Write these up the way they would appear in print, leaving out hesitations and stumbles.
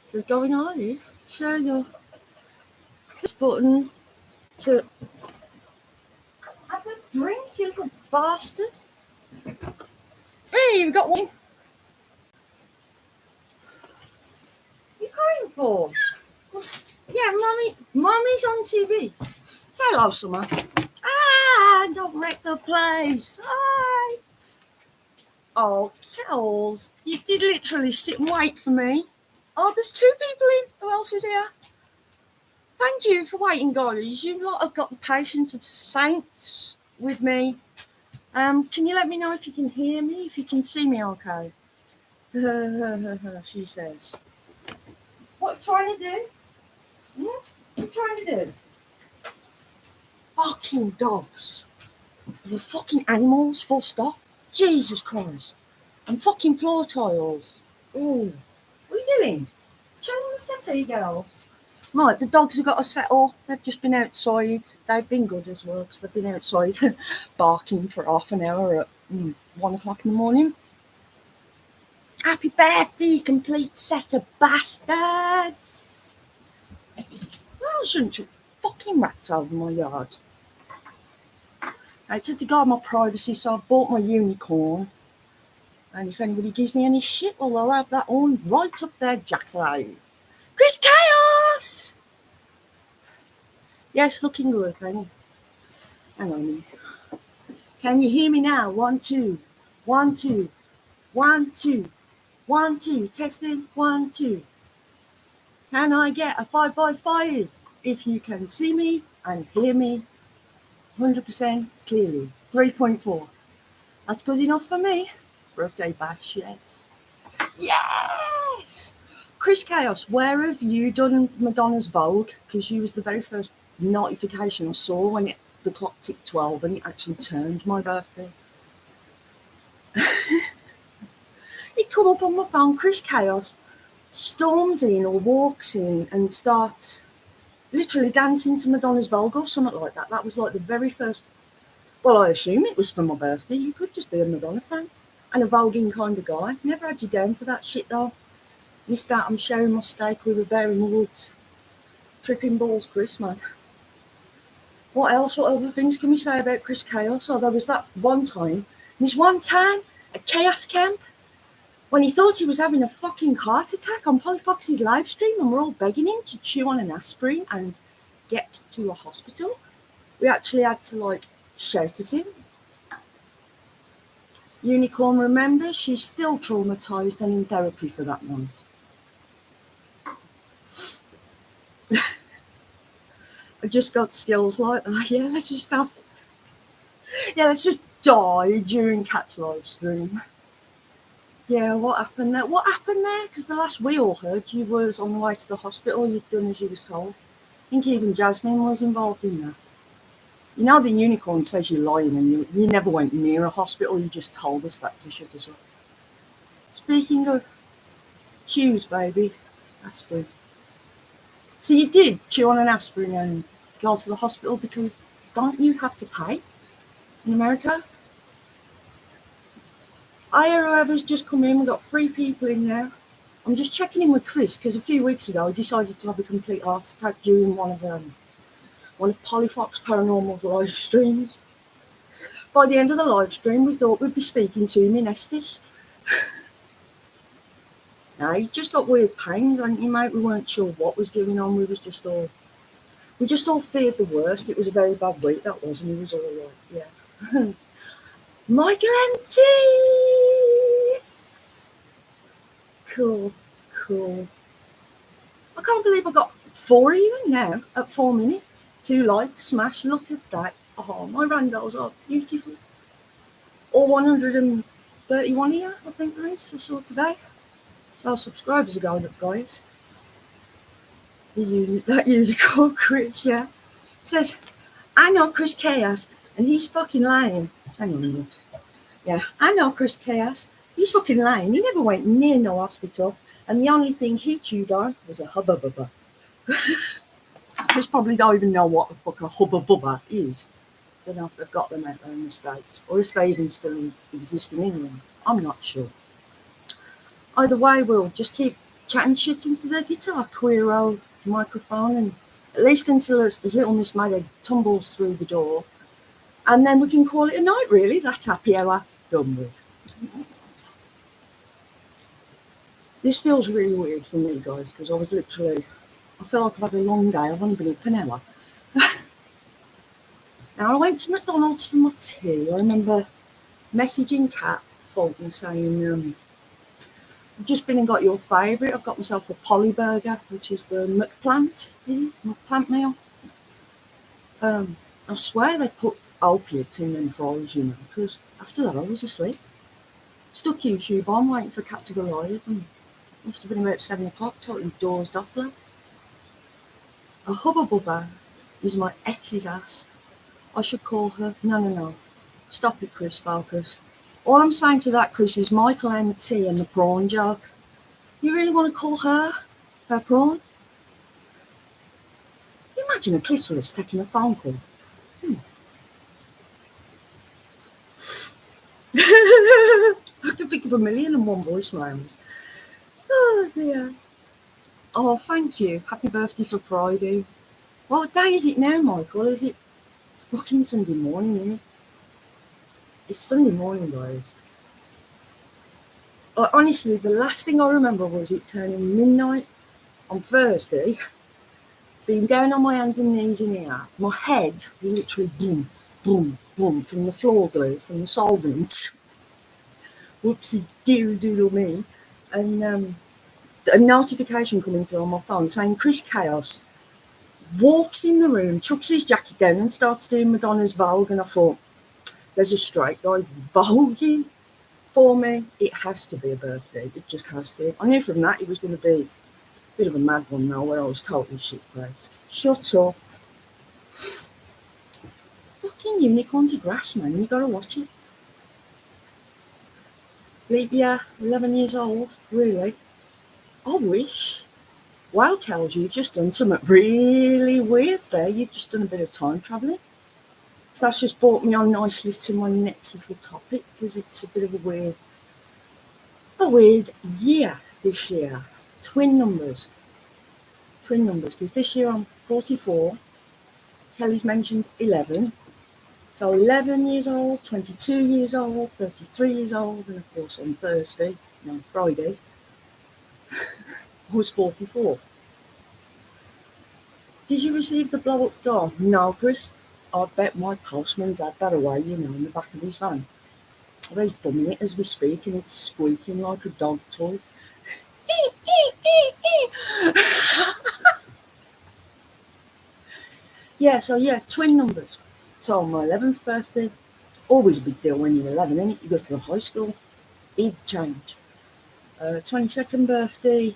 So going on here, show your this button to have a drink, you little bastard. Hey, you've got one. What are you crying for? Yeah, mommy's on TV. Say hello, Summer. Ah, don't wreck the place. Hi. Oh, Kells, you did literally sit and wait for me. Oh, there's two people in. Who else is here? Thank you for waiting, guys. You lot have got the patience of saints with me. Can you let me know if you can hear me, if you can see me okay? She says. What are you trying to do? What are you trying to do? Fucking dogs. They're fucking animals, full stop. Jesus Christ. And fucking floor tiles. Ooh. What are you doing? Chilling on the settee, girls. Right, the dogs have got to settle. They've just been outside. They've been good as well because they've been outside barking for half an hour at 1 o'clock in the morning. Happy birthday, you complete set of bastards. Well, I shouldn't chuck fucking rats over my yard. I had to guard my privacy, so I bought my unicorn. And if anybody gives me any shit, well, they'll have that on right up their jackalope. Chris Chaos! Yes, looking good, Kenny. Hang on a minute. Can you hear me now? 1, 2. 1, 2. 1, 2. 1, 2. Testing. 1, 2. Can I get a 5x5 if you can see me and hear me 100% clearly? 3.4. That's good enough for me. Birthday bash, yes. Yes! Chris Chaos, where have you done Madonna's Vogue? Because you was the very first notification I saw when the clock ticked 12 and it actually turned my birthday. It come up on my phone. Chris Chaos storms in or walks in and starts literally dancing to Madonna's Vogue or something like that. That was like the very first. Well, I assume it was for my birthday. You could just be a Madonna fan and a voguing kind of guy. Never had you down for that shit though. Missed out on sharing my steak with a bear in the woods. Tripping balls, Chris, man. What else? What other things can we say about Chris Chaos? Oh, there was that one time, this one time at Chaos Camp, when he thought he was having a fucking heart attack on Polly Fox's live stream and we're all begging him to chew on an aspirin and get to a hospital. We actually had to, shout at him. Unicorn remembers she's still traumatised and in therapy for that night. I just got skills like that. Yeah, let's just die during Cat's live stream. Yeah, what happened there? Because the last we all heard, you was on the way to the hospital. You'd done as you was told. I think even Jasmine was involved in that. You know the unicorn says you're lying and you never went near a hospital. You just told us that to shut us up. Speaking of chews, baby, aspirin. So you did chew on an aspirin and go to the hospital because don't you have to pay in America? Whoever's just come in, we've got 3 people in there. I'm just checking in with Chris because a few weeks ago he decided to have a complete heart attack during one of Polly Fox Paranormal's live streams. By the end of the live stream, we thought we'd be speaking to him in Estes. No, he just got weird pains, hadn't he, mate? We weren't sure what was going on. We just all feared the worst. It was a very bad week, that was, and he was all like, yeah. Michael Empty! Cool. I can't believe I got 4 even now at 4 minutes. 2 likes, smash, look at that. Oh, my Rando'S are beautiful. All 131 here, I think there is, I saw today. So subscribers are going up, guys. That unicorn Chris, yeah. It says, I know Chris Chaos, and he's fucking lying. Hang on a minute. Yeah, I know Chris Chaos. He's fucking lying. He never went near no hospital, and the only thing he chewed on was a hubba bubba. Chris probably don't even know what the fuck a hubba bubba is. Don't know if they've got them out there in the States, or if they even still exist in England. I'm not sure. Either way, we'll just keep chatting shit into their guitar, queer old microphone, and at least until as little Miss Maggie tumbles through the door. And then we can call it a night, really. That's happy hour done with. This feels really weird for me, guys, because I feel like I've had a long day. I've only been up an hour. Now, I went to McDonald's for my tea. I remember messaging Kat Fulton saying, I've just been and got your favourite. I've got myself a Polly burger, which is the McPlant, is it? McPlant meal. I swear they put opiates in them fries, because after that I was asleep. Stuck YouTube on, waiting for Kat to go live, and it must have been about 7 o'clock, totally dozed off there. A hubba bubba is my ex's ass. I should call her. No. Stop it, Chris, focus. All I'm saying to that, Chris, is Michael AINT and the prawn joke. You really want to call her prawn? Imagine a clitoris taking a phone call. I can think of 1,000,001 voicemails. Oh dear. Oh, thank you. Happy birthday for Friday. What day is it now, Michael? It's fucking Sunday morning, isn't it? It's Sunday morning, guys. Honestly, the last thing I remember was it turning midnight on Thursday, being down on my hands and knees in here. My head was literally boom, boom, boom from the floor glue, from the solvent. Whoopsie doodle me. And a notification coming through on my phone saying Chris Chaos walks in the room, chucks his jacket down and starts doing Madonna's Vogue. And I thought, there's a straight guy voguing for me. It has to be a birthday. It just has to. I knew from that it was going to be a bit of a mad one now, where I was totally shit-faced. Shut up. Fucking Unicorns of Grass, man. You gotta watch it. Leapia, 11 years old. Really? I wish. Wow, Kels, you've just done something really weird there. You've just done a bit of time travelling. So that's just brought me on nicely to my next little topic, because it's a bit of a weird year this year. Twin numbers, because this year I'm 44. Kelly's mentioned 11. So 11 years old, 22 years old, 33 years old, and of course on Friday, I was 44. Did you receive the blow-up doll? No, Chris. I bet my postman's had that away, in the back of his van. I bet he's bumming it as we speak, and it's squeaking like a dog toy. Yeah, twin numbers. So on my 11th birthday, always a big deal when you're 11, innit? You go to the high school, big change. 22nd birthday,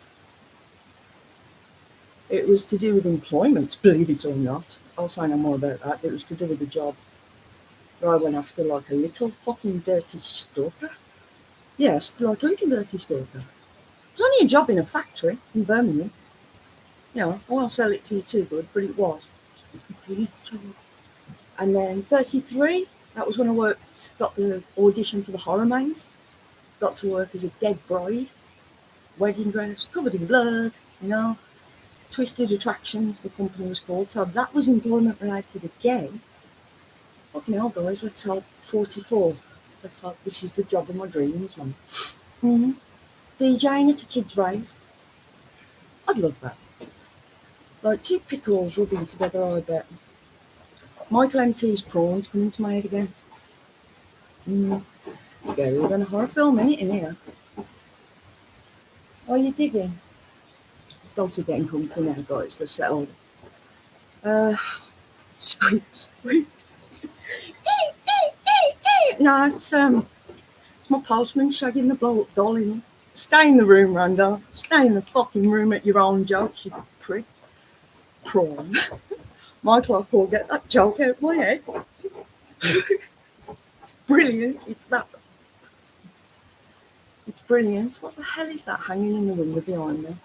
it was to do with employment, believe it or not. I'll say no more about that. It was to do with the job where I went after like a little fucking dirty stalker. Yes, like a little dirty stalker. It was only a job in a factory in Birmingham. I won't sell it to you too good, but it was. And then 33, that was when I got the audition for the Horror Maze. Got to work as a dead bride, wedding dress, covered in blood, Twisted Attractions, the company was called. So that was employment related again. Fucking hell, guys, let's hope 44. Let's hope this is the job of my dreams, man. DJing at a kid's rave. I'd love that. Like 2 pickles rubbing together, I bet. Michael AINT's prawns coming to my head again. Scarier than a horror film, innit, in here? Are you digging? Dogs are getting comfy now, guys. They're settled. Squeak. No, it's my postman shagging the blow-up doll in. Stay in the room, Rando. Stay in the fucking room at your own jokes, you prick. Prawn. Michael, I can't get that joke out of my head. Brilliant. It's brilliant. What the hell is that hanging in the window behind me?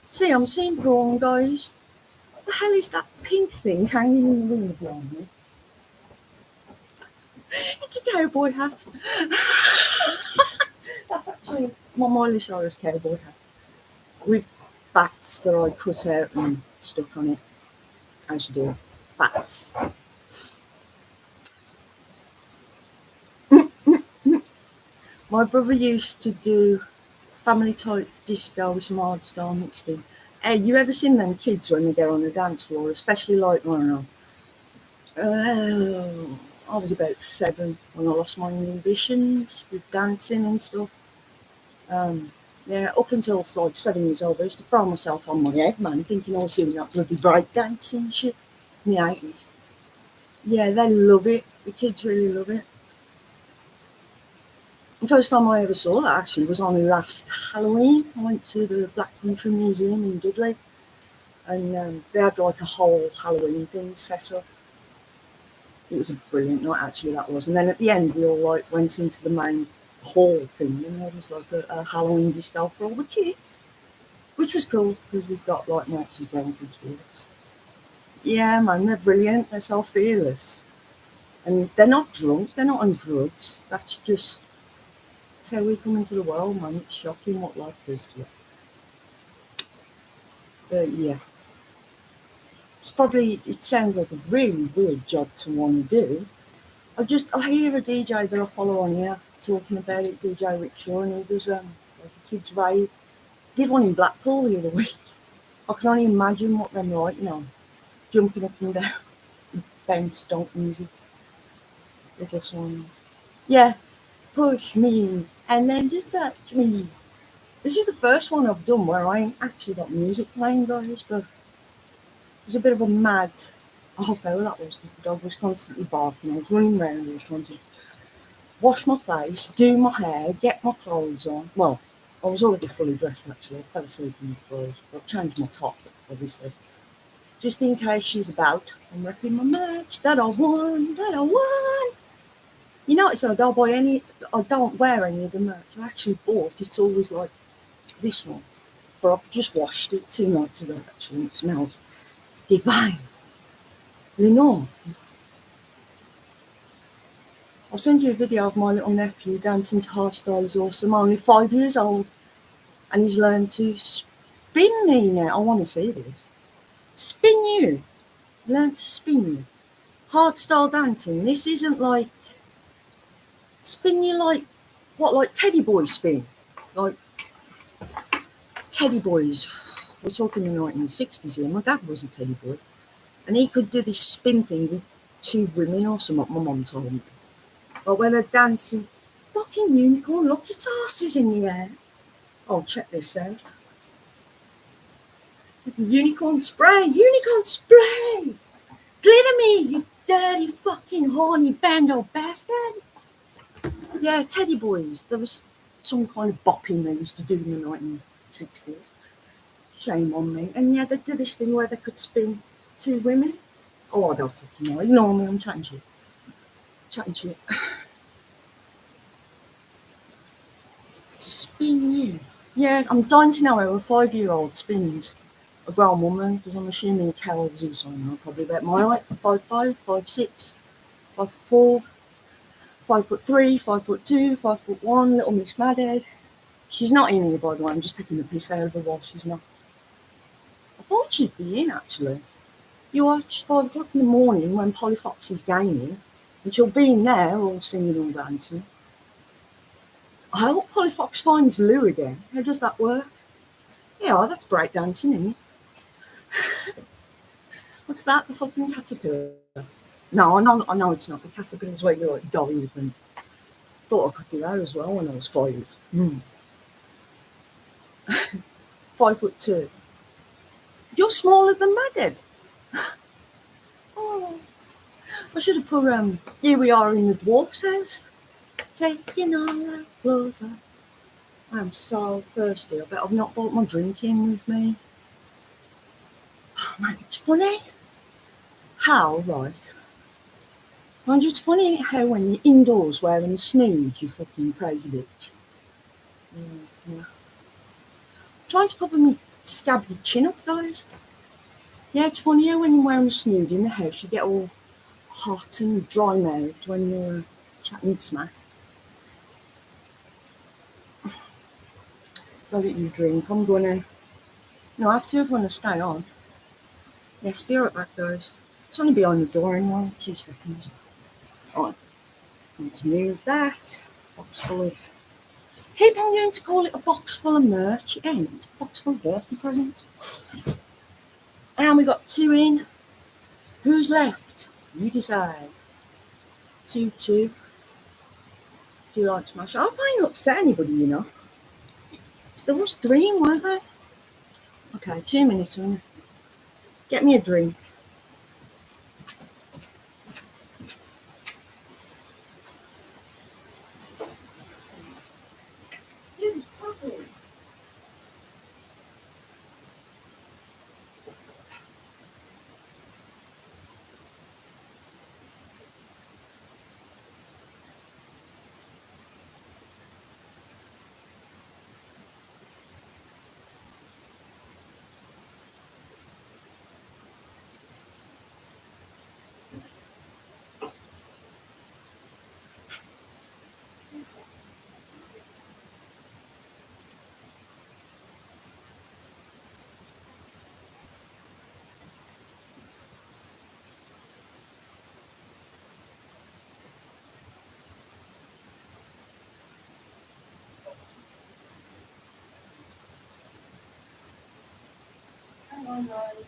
See, I'm seeing prawn, guys. What the hell is that pink thing hanging in the window behind me? It's a cowboy hat. That's actually my Miley Cyrus cowboy hat. With bats that I cut out and stuck on it, as you do. Bats. My brother used to do family type disco with some hardstyle mixed in. Hey, you ever seen them kids when they get on the dance floor, especially like, I don't know, I was about 7 when I lost my inhibitions with dancing and stuff. Yeah, up until like 7 years old, I used to throw myself on my head, man, thinking I was doing that bloody break dancing shit in the 80s. Yeah, they love it. The kids really love it. The first time I ever saw that actually was on last Halloween. I went to the Black Country Museum in Dudley, and they had like a whole Halloween thing set up. It was a brilliant night, actually, that was. And then at the end, we all like went into the main hall thing, and there was like a Halloween disco for all the kids, which was cool because we've got like Nazi grandkids with us. Yeah, man, they're brilliant. They're so fearless, and they're not drunk. They're not on drugs. That's how we come into the world, man. It's shocking what life does to you. But yeah, it sounds like a really weird job to want to do. I hear a DJ that I follow on here talking about it, DJ Rickshaw, and he does like a kids rave. Did one in Blackpool the other week. I can only imagine what them like, jumping up and down to bounce donk music, little songs. Yeah, push me and then just touch me. This is the first one I've done where I ain't actually got music playing, guys, but it was a bit of a mad half hour that was because the dog was constantly barking. I was running around and I was trying to wash my face, do my hair, get my clothes on. Well, I was already fully dressed actually. I fell asleep in my clothes. I've changed my top, obviously. Just in case she's about. I'm repping my merch that I won, that I won. You notice I don't wear any of the merch I actually bought. It's always like this one. But I've just washed it 2 nights ago actually and it smells divine. Lenore. I'll send you a video of my little nephew dancing to hardstyle. He's awesome. Only 5 years old. And he's learned to spin me now. I want to see this. Spin you. Learn to spin you. Hardstyle dancing. This isn't like spin you like what, like teddy boys spin. Like teddy boys. We're talking the 1960s here. My dad was a teddy boy. And he could do this spin thing with 2 women or something, my mum told me. But when they're dancing, fucking unicorn, look, your ass is in the air. Oh, check this out. Unicorn spray, unicorn spray! Glitter me, you dirty fucking horny bando bastard! Yeah, teddy boys. There was some kind of bopping they used to do in the 1960s. Shame on me. And yeah, they did this thing where they could spin 2 women. Oh, I don't fucking know. Ignore me, I'm chatting shit. Chatting shit. Spin you. Yeah, I'm dying to know how a 5-year-old spins a grown woman, because I'm assuming Carol's is on probably about my height, 5'5", 5'6", 5'4", 5'3", 5'2", 5'1", little Miss Madhead. She's not in here, by the way. I'm just taking the piss out of her while she's not. I thought she'd be in, actually. You watch 5 o'clock in the morning when Polly Fox is gaming, and she'll be in there all singing and dancing. I hope Polly Fox finds Lou again. How does that work? Yeah, that's breakdancing, isn't it? What's that? The fucking caterpillar? No, I know it's not. The caterpillar's where you like dive and thought I could do that as well when I was 5. 5'2". You're smaller than Madhead. Oh, I should have put here we are in the dwarf's house. Taking all our clothes off. I'm so thirsty. I bet I've not brought my drink in with me. Oh, man, it's funny. How, right? And it's funny how when you're indoors wearing a snood, you fucking crazy bitch. Yeah. Trying to cover me scabby chin up, guys. Yeah, it's funny how when you're wearing a snood in the house, you get all hot and dry mouthed when you're chatting smack. Go get you a drink. I'm gonna No, I have two of one to stay on. Yeah, spirit back, guys. It's only behind the door anyway. 2 seconds. Right, let's move that. Box full of. Keep on going to call it a box full of merch. It ain't. It's a box full of birthday presents. And we got 2 in. Who's left? You decide. 2, 2. 2 like smash. I ain't upset anybody, you know. So there was 3 in, weren't there? Okay, 2 minutes on. Get me a drink. Hang on, guys.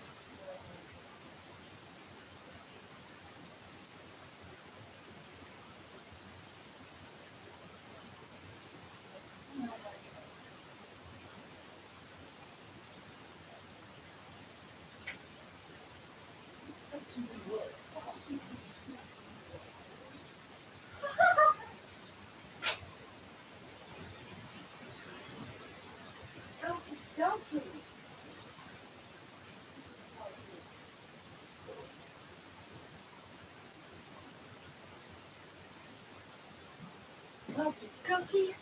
Cookie.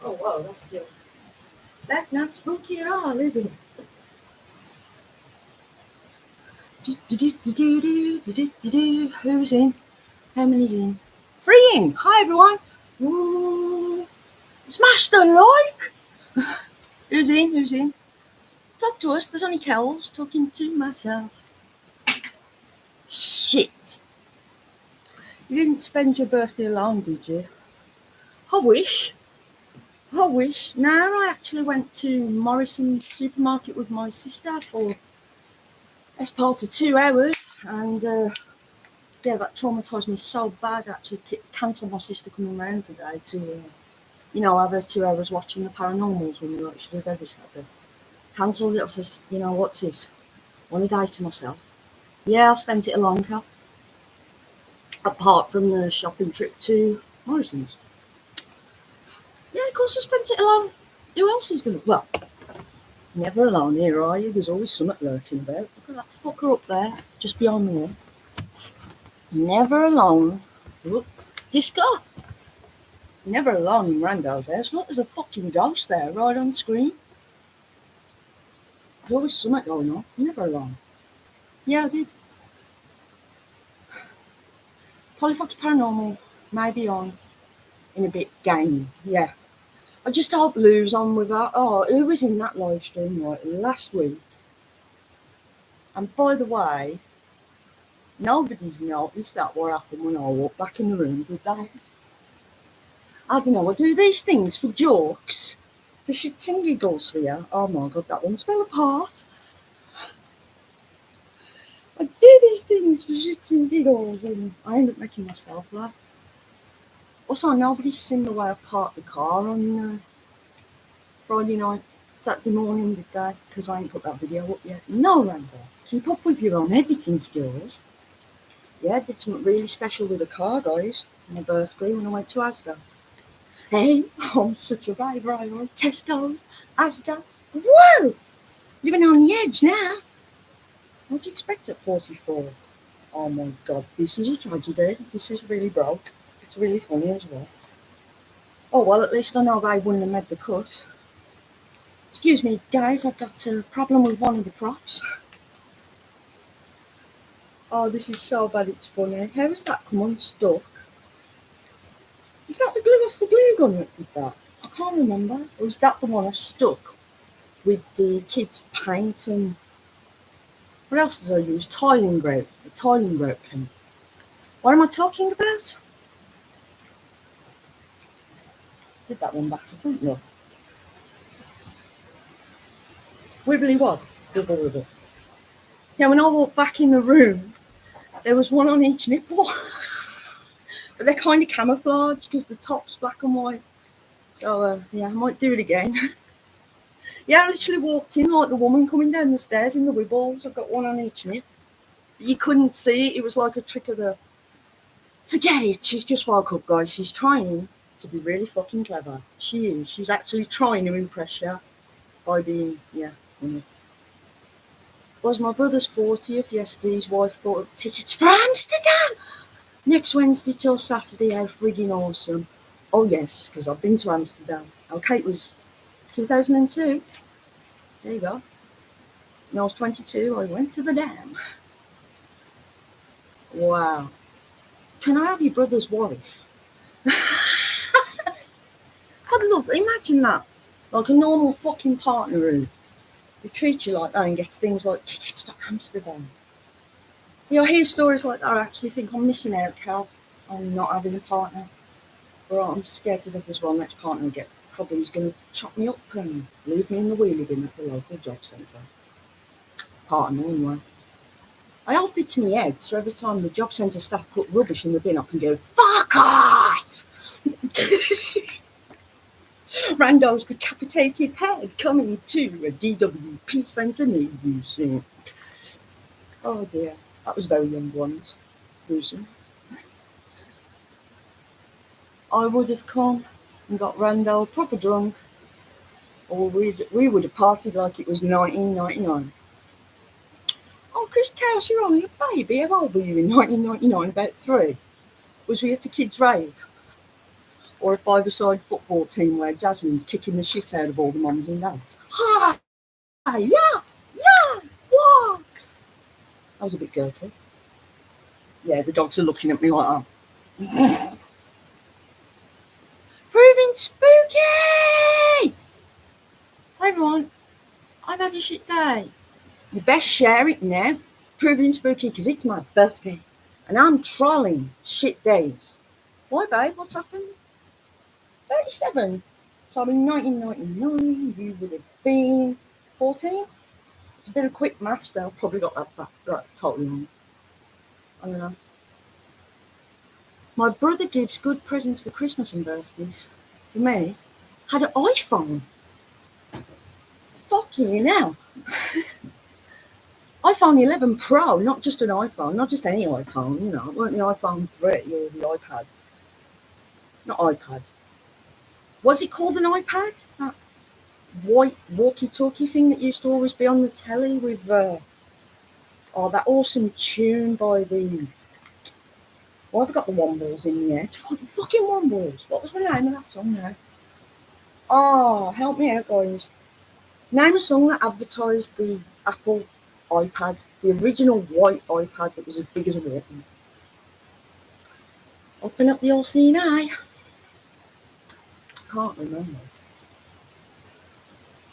Oh, wow, that's not spooky at all, is it? Who's in? How many's in? 3 in. Hi, everyone. Ooh. Smash the like. Who's in? Who's in? Talk to us. There's only Kells talking to myself. Shit. You didn't spend your birthday alone, did you? I wish. I wish. No, I actually went to Morrison's supermarket with my sister for best part of 2 hours, and yeah, that traumatised me so bad. I actually cancelled my sister coming round today to, have her 2 hours watching the paranormals with me like she does every Saturday. Cancelled it. I says, what's this? I want a day to myself. Yeah, I spent it alone, Cal. Apart from the shopping trip to Morrison's. Yeah, of course I spent it alone. Who else is going to... Well, never alone here, are you? There's always something lurking about. Look at that fucker up there, just behind the wall. Never alone. Look, disco. Never alone in Rando's house. Look, there's a fucking ghost there right on screen. There's always something going on. Never alone. Yeah, I did. Polyfox Paranormal may be on in a bit game. Yeah. I just hope Lou's on with her. Oh, who was in that live stream right last week? And by the way, nobody's noticed that what happened when I walked back in the room, did they? I don't know, I do these things for jokes, for shits and giggles for you. Oh my god, that one's fell apart. I do these things for shits and giggles and I end up making myself laugh. Also, nobody's seen the way I parked the car on Friday night, Saturday morning, did they? Because I ain't put that video up yet. No, Randall, keep up with your own editing skills. Yeah, I did something really special with the car, guys, on my birthday when I went to Asda. Hey, I'm such a raver, I am. Tesco's, Asda. Whoa! Living on the edge now. What do you expect at 44? Oh my god, this is a tragedy. This is really broke. It's really funny as well. Oh well, at least I know they wouldn't have made the cut. Excuse me, guys, I've got a problem with one of the props. Oh, this is so bad, it's funny. How has that come unstuck? Is that the glue off the glue gun that did that? can't remember. Or is that the one I stuck with the kids' paint and what else did I use? Tiling grout. The tiling grout pen. What am I talking about? Did that one back to front, look. Wibbly wob. Wibble wibble. Yeah, when I walked back in the room, there was one on each nipple. But they're kind of camouflaged because the top's black and white. So, yeah, I might do it again. Yeah, I literally walked in like the woman coming down the stairs in the wibbles. I've got one on each nip. You couldn't see it. It was like a trick of the... Forget it. She's just woke up, guys. She's trying to be really fucking clever. She is. She's actually trying to impress you by being, yeah, funny. It was my brother's 40th yesterday. His wife bought up tickets for Amsterdam. Next Wednesday till Saturday. How frigging awesome. Oh, yes, because I've been to Amsterdam. Okay, it was 2002. There you go. When I was 22, I went to the dam. Wow. Can I have your brother's wife? I'd love, imagine that. Like a normal fucking partner who treats you like that and gets things like tickets for Amsterdam. See, I hear stories like that. I actually think I'm missing out, Cal. I'm not having a partner. But I'm scared to death as well. Next partner I get probably is going to chop me up and leave me in the wheelie bin at the local job centre. Partner, anyway. I hope it's me head, so every time the job centre staff put rubbish in the bin, I can go, fuck off! Rando's decapitated head coming to a DWP centre near you soon. Oh dear, that was very young ones. Gruesome. I would have come and got Rando proper drunk, or we would have partied like it was 1999. Oh, Chris Tails, you're only a baby. How old were you in 1999? About 3. Was we at a kids' rave? Or a 5-a-side football team where Jasmine's kicking the shit out of all the mums and dads? Hi! Yeah! What? I was a bit dirty. Yeah, the dogs are looking at me like that. Proving spooky! Hi everyone, I've had a shit day. You best share it now. Proving spooky because it's my birthday. And I'm trolling shit days. Why, babe? What's happened? 37. So in 1999, you would have been 14. It's a bit of quick maths there. I've probably got that totally wrong. I don't know. My brother gives good presents for Christmas and birthdays. For me, had an iPhone. Fucking hell. iPhone 11 Pro, not just an iPhone, not just any iPhone, you know. It weren't the iPhone 3 or the iPad. Not iPad. Was it called an iPad? That white walkie-talkie thing that used to always be on the telly with, that awesome tune by the... Why have I got the Wombles in the head? Oh, the fucking Wombles. What was the name of that song now? Oh, help me out, guys. Name a song that advertised the Apple iPad, the original white iPad that was as big as a Walkman. Open up the all-seeing eye. Can't remember.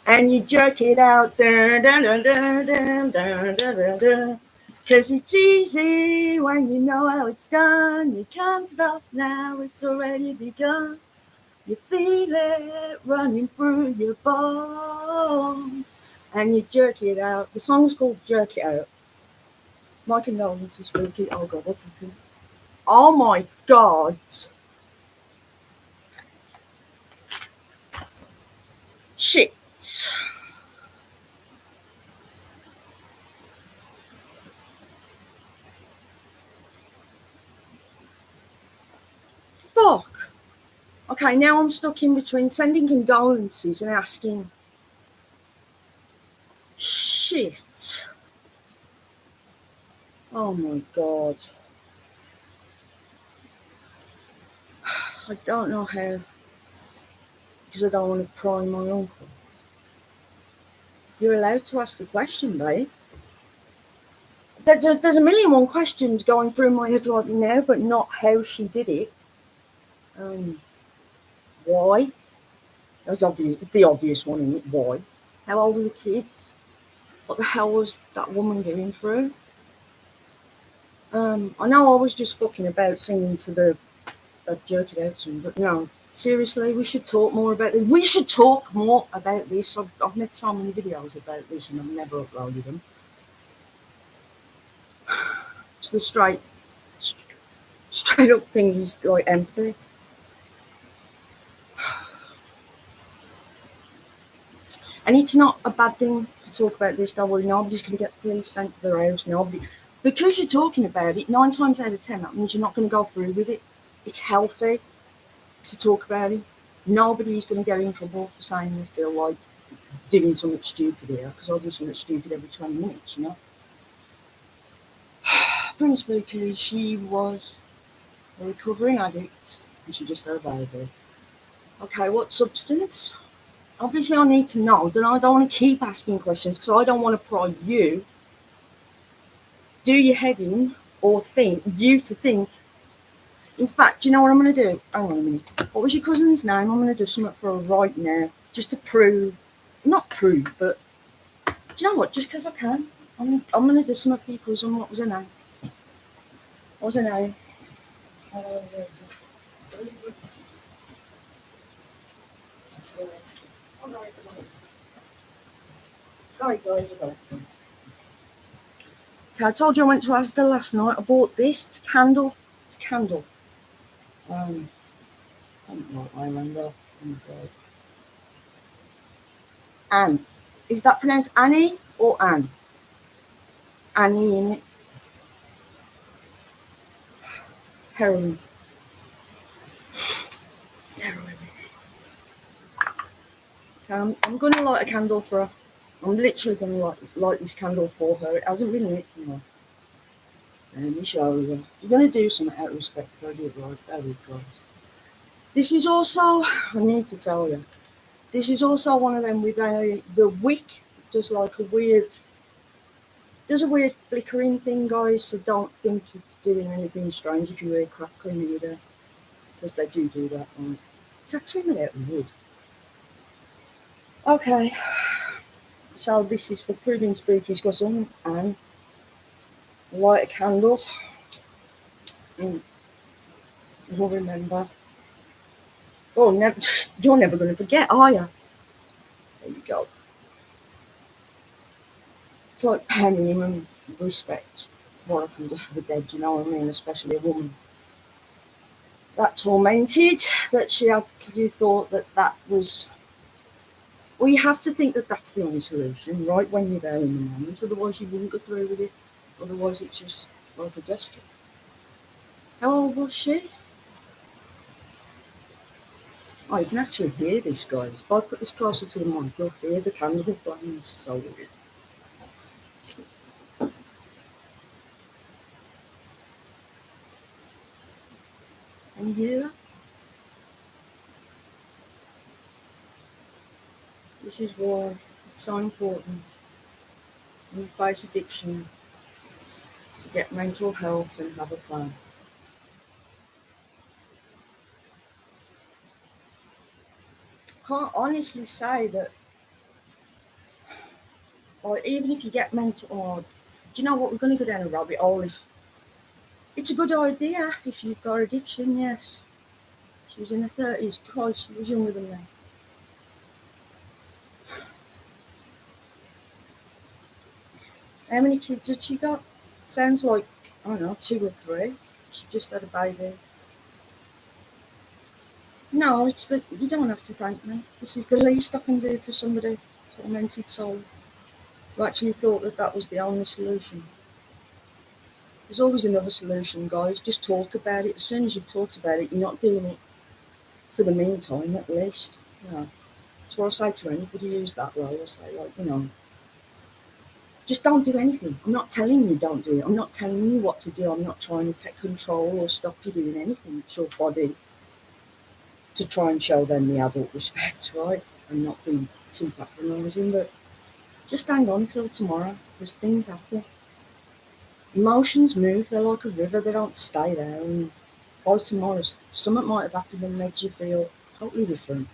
And you jerk it out, dun, dun, dun, dun, dun, dun, dun, dun. 'Cause it's easy when you know how it's done. You can't stop now, it's already begun. You feel it running through your bones. And you jerk it out. The song's called Jerk It Out. My condolences, spooky. Oh God, what's happening? Oh my God. Shit. Fuck. Okay, now I'm stuck in between sending condolences and asking. Shit. Oh my God. I don't know how, because I don't want to pry my uncle. You're allowed to ask the question, babe. There's a million one questions going through my head right now, but not how she did it. Why? That's obvious, the obvious one, isn't it? Why? How old are the kids? What the hell was that woman going through? I know I was just fucking about singing to the jerk it out song, but no, seriously, we should talk more about this. We should talk more about this. I've made so many videos about this and I've never uploaded them. It's the straight up thing is like empathy. And it's not a bad thing to talk about this, don't worry. Nobody's going to get police sent to their house. Nobody. Because you're talking about it, 9 times out of 10, that means you're not going to go through with it. It's healthy to talk about it. Nobody's going to get in trouble for saying they feel like doing something stupid here, because I do something stupid every 20 minutes, you know. Principally, she was a recovering addict and she just had a baby. Okay, what substance? Obviously, I need to know. Then I don't want to keep asking questions because I don't want to pry you, do your head in, or think you to think. In fact, do you know what I'm going to do? Hang on a minute. What was your cousin's name? I'm going to do something for her right now, just to prove, not prove, but do you know what? Just because I can, I'm going to do something for your cousin. What was her name? What was her name? Okay, I told you I went to Asda last night. I bought this. It's a candle. It's a candle. I don't know what I remember. Oh my God. Anne. Is that pronounced Annie or Anne? Annie in it. Heroin. Heroin. I'm going to light a candle for her. I'm literally going to light this candle for her. It hasn't been lit for her. Let me show you. You're going to do something out of respect for her. Do it right. There we go. This is also, I need to tell you, this is also one of them with the wick does like a weird flickering thing, guys, so don't think it's doing anything strange if you hear crackling either, because they do that. Right? It's actually made out of wood. Okay, so this is for proving spooky's cousin, and light a candle, and you'll remember. Oh, you're never going to forget, are you? There you go. It's like paying and respect what I can do for the dead, you know what I mean? Especially a woman that tormented, that she actually thought that was. Well, you have to think that that's the only solution, right, when you're there in the moment. Otherwise, you wouldn't go through with it. Otherwise, it's just like a gesture. How old was she? Oh, you can actually hear this, guys. If I put this closer to the mic, you'll hear the candle flames. So weird. Can you hear that? This is why it's so important when you face addiction to get mental health and have a plan. I can't honestly say that, or even if you get mental, or do you know what? We're going to go down a rabbit hole. If it's a good idea if you've got addiction, yes. She was in her 30s. Christ, she was younger than me. How many kids had she got? Sounds like, I don't know, 2 or 3. She just had a baby. No, it's the, you don't have to thank me. This is the least I can do for somebody tormented soul who actually thought that was the only solution. There's always another solution, guys. Just talk about it. As soon as you've talked about it, you're not doing it for the meantime, at least. You know, that's what I say to anybody who's that way. I say, like, you know, just don't do anything. I'm not telling you don't do it. I'm not telling you what to do. I'm not trying to take control or stop you doing anything. It's your body to try and show them the adult respect, right? And not be too patronising. But just hang on till tomorrow, because things happen. Emotions move. They're like a river. They don't stay there. And by tomorrow, something might have happened and made you feel totally different.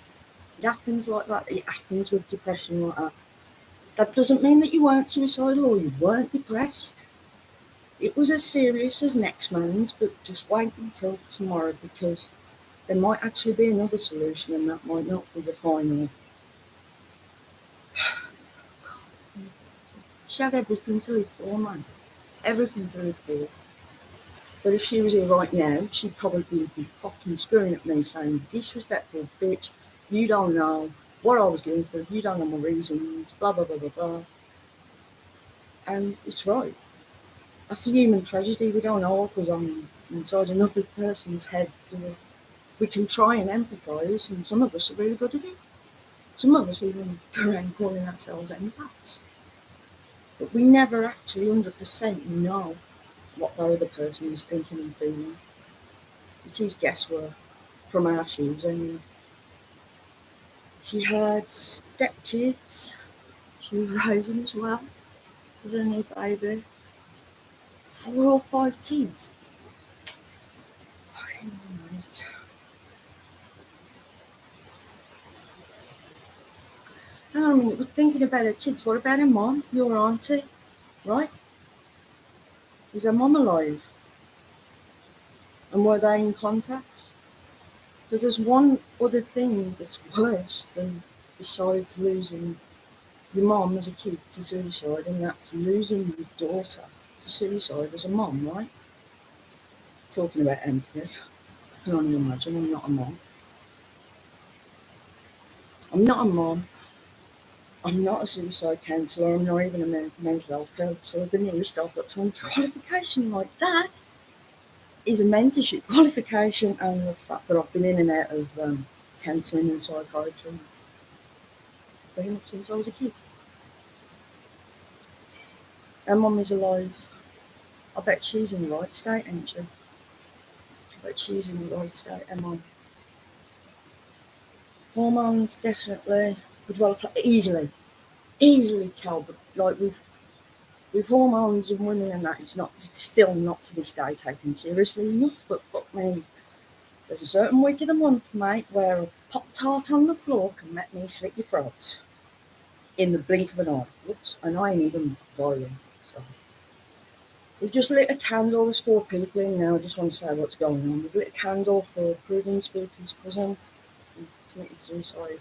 It happens like that. It happens with depression like that. That doesn't mean that you weren't suicidal or you weren't depressed. It was as serious as next man's, but just wait until tomorrow because there might actually be another solution and that might not be the final. She had everything to live for, man. Everything to live for. But if she was here right now, she'd probably be fucking screwing at me saying, disrespectful bitch, you don't know what I was going through, you don't know my reasons, blah, blah, blah, blah, blah. And it's right. That's a human tragedy. We don't know what goes on inside another person's head. We can try and empathise, and some of us are really good at it. Some of us even go around calling ourselves empaths. But we never actually 100% know what the other person is thinking and feeling. It is guesswork from our shoes anyway. She had stepkids. She was raising as well. It was only a baby. 4 or 5 kids. Okay, right. Hang on a minute, we're thinking about her kids. What about her mom, your auntie, right? Is her mom alive? And were they in contact? Because there's one other thing that's worse than besides losing your mom as a kid to suicide, and that's losing your daughter to suicide as a mom, right? Talking about empathy, I can only imagine. I'm not a mom. I'm not a mom. I'm not a suicide counsellor. I'm not even a mental health counsellor. The nearest I've got to any qualification like that is a mentorship qualification, and the fact that I've been in and out of counselling and psychiatry very much since I was a kid. Our mum is alive. I bet she's in the right state, ain't she? I bet she's in the right state, our mum. Hormones definitely develop easily tell, but like with hormones and women and that, it's still not to this day taken seriously enough. But fuck me, there's a certain week of the month, mate, where a Pop Tart on the floor can make me slit your throat in the blink of an eye. Whoops, and I ain't even violent. So we've just lit a candle. There's 4 people in now. I just want to say what's going on. We've lit a candle for proven speaker's cousin who committed suicide.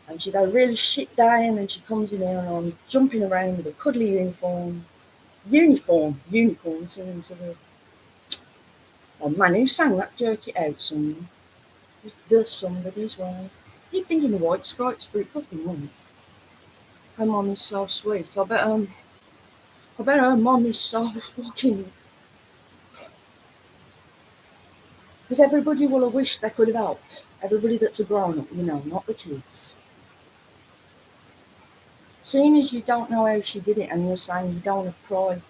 And she'd had a really shit day, and then she comes in here and I'm jumping around with a cuddly unicorn, singing to the man who sang that Jerk It Out song. It was the somebody as well. I keep thinking the White Stripes, but it fucking wasn't. Her mum is so sweet. I bet her mum is so fucking. Because everybody will have wished they could have helped. Everybody that's a grown up, not the kids. Seeing as you don't know how she did it and you're saying you don't want to cry,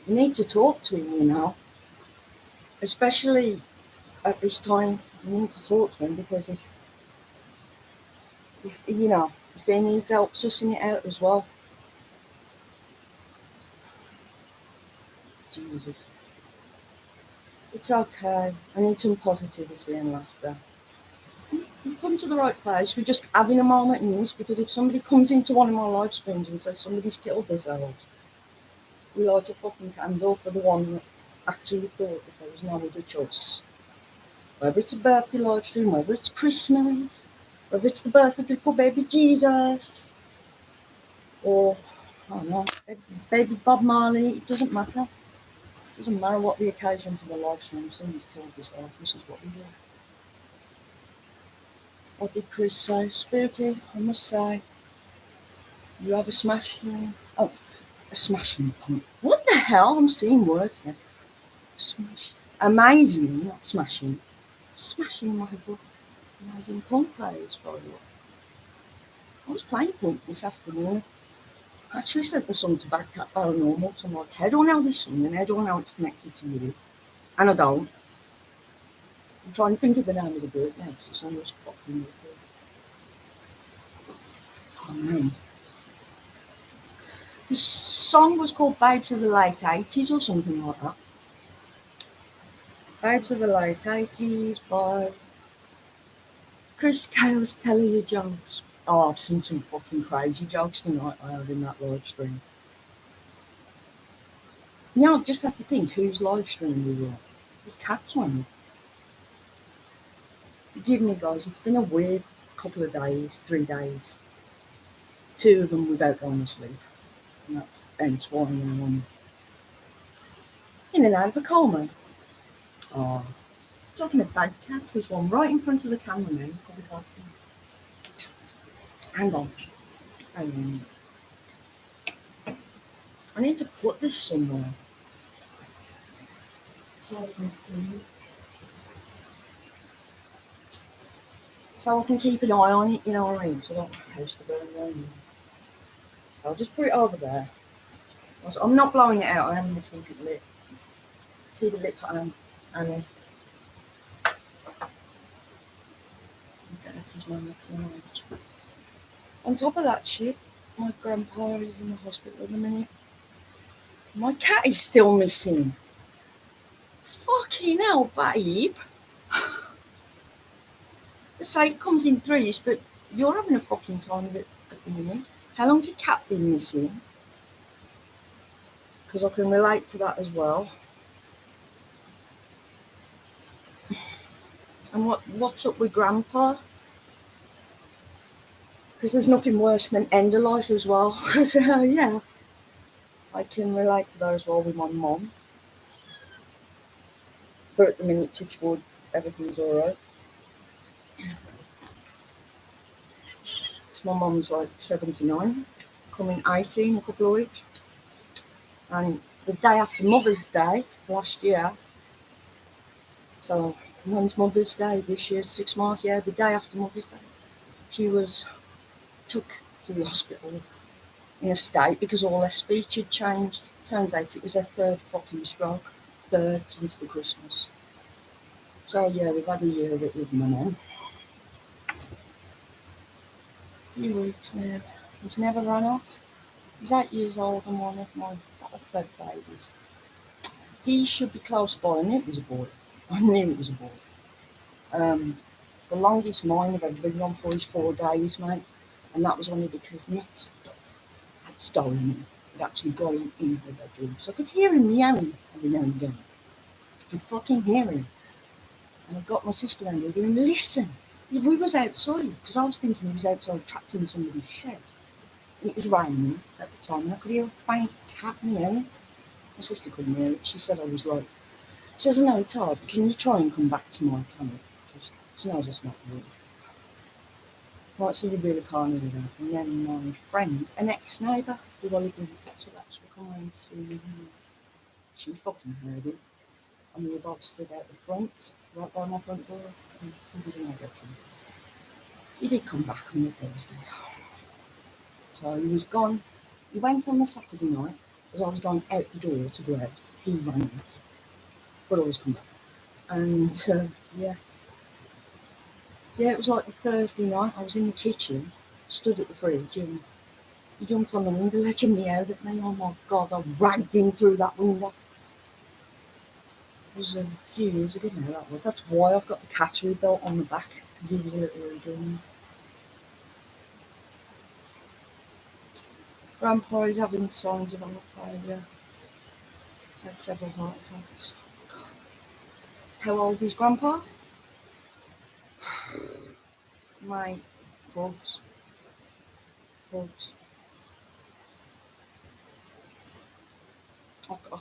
you need to talk to him, especially at this time. You need to talk to him because if he needs help sussing it out as well. Jesus. It's okay. I need some positivity and laughter. We've come to the right place. We're just having a moment in this, because if somebody comes into one of my live streams and says somebody's killed themselves, we light a fucking candle for the one that actually thought that there was no other choice. Whether it's a birthday live stream, whether it's Christmas, whether it's the birth of little baby Jesus, or, I don't know, baby Bob Marley, it doesn't matter. It doesn't matter what the occasion for the live stream. Somebody's killed themselves. This is what we do. What did Chris say? Spooky, I must say. You have a smashing punt. What the hell? I'm seeing words here. Smash. Amazing, not smashing. Smashing whatever. Amazing punk players, by the way. I was playing punk this afternoon. I actually sent the song to Bad Cat Paranormal, so I'm like, how do I know this song and how do I know it's connected to you? And I don't. I'm trying to think of the name of the group now, because the song was fucking good. Oh man. The song was called Babes of the Late 80s or something like that. Babes of the late 80s by Chris Chaos telling you jokes. Oh, I've seen some fucking crazy jokes tonight I have in that live stream. Yeah, I've just had to think whose live stream we were. There's cats on. Forgive me, guys, it's been a weird couple of days, 3 days. 2 of them without going to sleep. And that's hence why I'm in and out of a coma. Oh, talking of bad cats, there's one right in front of the camera now. Probably can't see. Hang on. I need to put this somewhere so I can see. So I can keep an eye on it, you know what I mean? So I don't want the house to burn down. I'll just put it over there. I'm not blowing it out, I am going to keep it lit. Keep it lit for Annie. That is my next knowledge. On top of that shit, my grandpa is in the hospital at the minute. My cat is still missing. Fucking hell, babe. The say it comes in threes, but you're having a fucking time of it at the minute. How long's your cat been missing? Because I can relate to that as well. And what's up with grandpa? Because there's nothing worse than end of life as well. So, yeah, I can relate to that as well with my mum. But at the minute, touch wood, everything's alright. My mum's like 79, coming 80 in a couple of weeks. And the day after Mother's Day last year, so when's Mother's Day this year, 6 months, yeah, the day after Mother's Day, she was took to the hospital in a state because all her speech had changed. Turns out it was her third fucking stroke, third since the Christmas. So yeah, we've had a year of it with my mum. A few weeks now. He's never run off. He's 8 years old and one of my third babies. He should be close by. I knew it was a boy. I knew it was a boy. The longest mine I've ever been on for is 4 days, mate. And that was only because Nick's stuff had stolen him. It actually got him in the bedroom. So I could hear him meowing every now and again. I could fucking hear him. And I got my sister around here going, listen. We was outside, because I was thinking he was outside trapped in somebody's shed. And it was raining at the time, and I could hear a faint cat meowing. My sister couldn't hear it. She said I was like, she says, no, it's hard. Can you try and come back to my camera? She knows it's not real. Right, so we really can't hear that. And then my friend, an ex-neighbour, who I lived in, so actually come around to see me. She fucking heard it. And we were both stood out the front, right by my front door, and he was in my bedroom. He did come back on the Thursday. So he was gone. He went on the Saturday night, as I was going out the door to go out. He ran out. But always come back. And, yeah. So, yeah, it was like the Thursday night. I was in the kitchen, stood at the fridge, and he jumped on the window ledge and meowed at me. Oh my God, I ragged him through that window. It was a few years ago now, that was. That's why I've got the cattery belt on the back, because he was a little redundant. Grandpa is having signs of heart failure. Had several heart attacks. God. How old is Grandpa? My bugs. I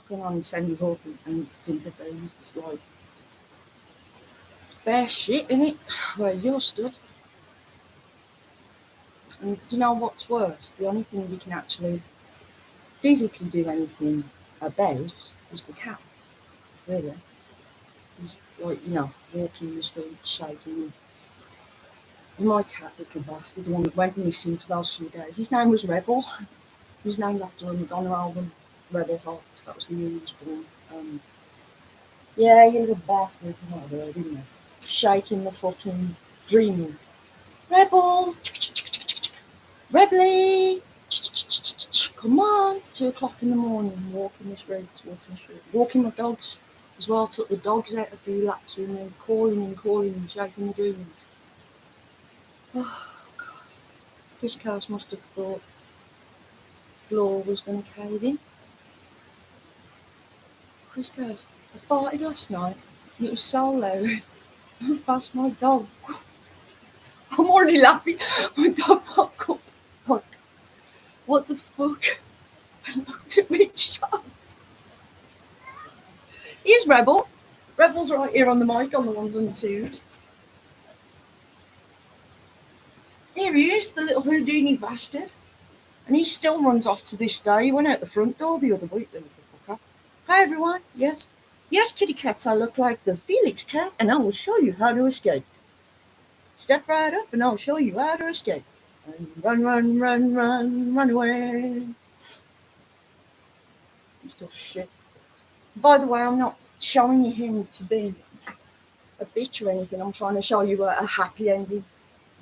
can only send hope and sympathy. It's like bare shit, innit? Where you're stood. And do you know what's worse? The only thing we can actually physically do anything about is the cat, really. He's like, walking the street, shaking. And my cat, little bastard, the one that went missing for those few days, his name was Rebel. He was named after a Madonna album, Rebel Heart, because that was the year he was born. Yeah, you little bastard, you know the word, didn't you? Shaking the fucking dreaming. Rebel! Rebly! Come on! 2 o'clock in the morning, walking the streets, walking my dogs, as well. Took the dogs out a few laps with me, calling and shaking the dreams. Oh, God. Chris Cowes must have thought the floor was going to cave in. Chris Cowes, I farted last night, and it was so loud. I passed my dog. I'm already laughing. My dog woke up. Like, what the fuck? And looked at me shocked. Here's Rebel. Rebel's right here on the mic on the ones and twos. Here he is, the little Houdini bastard. And he still runs off to this day. He went out the front door the other week, the little fucker. Hi everyone, yes. Yes, kitty cats, I look like the Felix cat, and I will show you how to escape. Step right up and I'll show you how to escape. And run away. He's still shit. By the way, I'm not showing you him to be a bitch or anything. I'm trying to show you a happy ending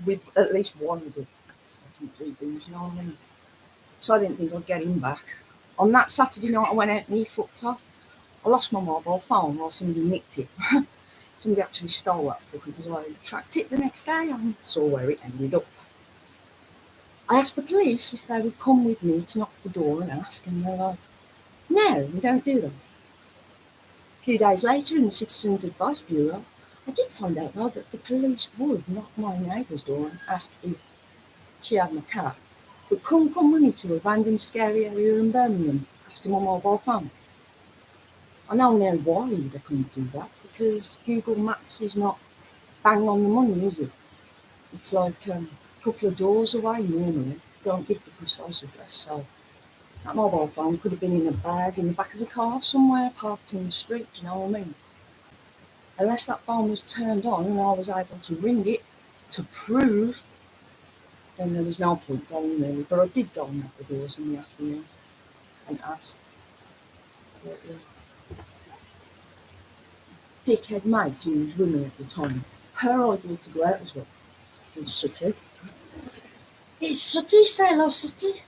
with at least one of the fucking three things, you know what I mean? So I didn't think I'd get him back. On that Saturday night, I went out and he fucked off. I lost my mobile phone or somebody nicked it. Somebody actually stole that fucking because I tracked it the next day and saw where it ended up. I asked the police if they would come with me to knock the door and ask, and they're like, no, we don't do that. A few days later in the Citizens Advice Bureau, I did find out though that the police would knock my neighbour's door and ask if she had my cat, but couldn't come with me to a random scary area in Birmingham after my mobile phone. I know now why they couldn't do that, because Google Maps is not bang on the money, is it? It's like a couple of doors away normally. Don't give the precise address, so that mobile phone could have been in a bag in the back of the car somewhere, parked in the street, you know what I mean? Unless that phone was turned on and I was able to ring it to prove, then there was no point going there. But I did go and knock the doors in the afternoon and asked. But, dickhead mate who was with me at the time, her idea to go out as well. It was Sooty. It's Sooty, say hello Sooty.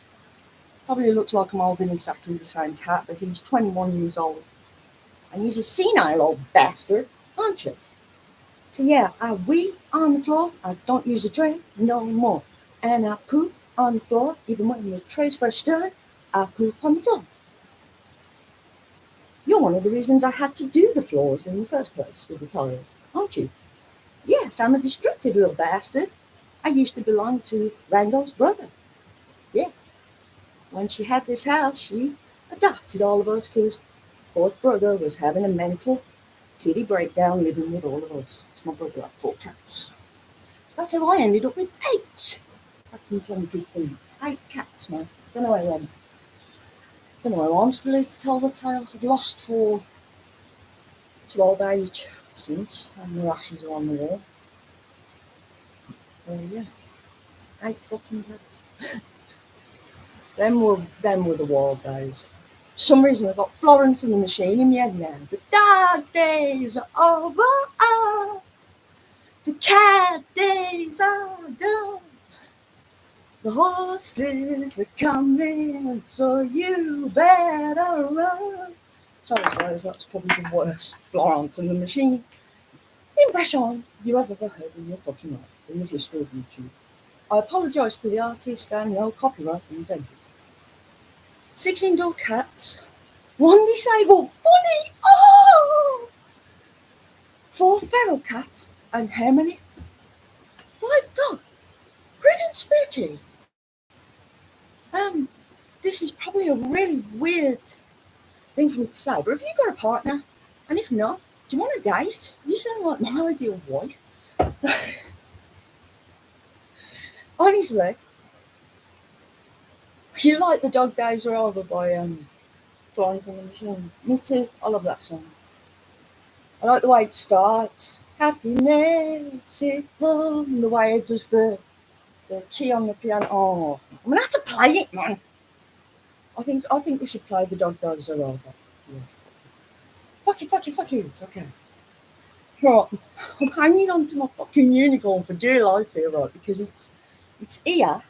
Probably looks like I'm holding exactly the same cat, but he's 21 years old. And he's a senile old bastard, aren't you? So yeah, I wee on the floor, I don't use a tray no more. And I poop on the floor, even when the tray's fresh done, I poop on the floor. You're one of the reasons I had to do the floors in the first place with the tiles, aren't you? Yes, I'm a destructive little bastard. I used to belong to Rando'S brother. Yeah. When she had this house, she adopted all of us because Paul's brother was having a mental kitty breakdown living with all of us. It's my brother had 4 cats. So that's how I ended up with 8. Back in 2015. 8 cats, man. Don't know how I'm still here to tell the tale. I've lost 4 to old age since, and the rashes are on the wall. Yeah. 8 fucking cats. Them were the wild days. For some reason I've got Florence and the Machine in my head now. The dog days are over. The cat days are done. The horses are coming, so you better run. Sorry guys, that's probably the worst Florence and the Machine impression you have ever heard in your fucking life in the history of YouTube. I apologise to the artist and no copyright intended. 6 indoor cats, 1 disabled bunny, 4 feral cats, and how many? 5 dogs. Pretty spooky. This is probably a really weird thing for me to say, but have you got a partner? And if not, do you want a date? You sound like my ideal wife. Honestly, you like The Dog Days Are Over by Florence and the Machine. Me too. I love that song. I like the way it starts. Happiness, it from the way it does the key on the piano. Oh, I'm gonna have to play it, man. I think we should play The Dog Days Are Over. Yeah. Fuck you. It's okay. Right, I'm hanging on to my fucking unicorn for dear life here, right? Because it's here.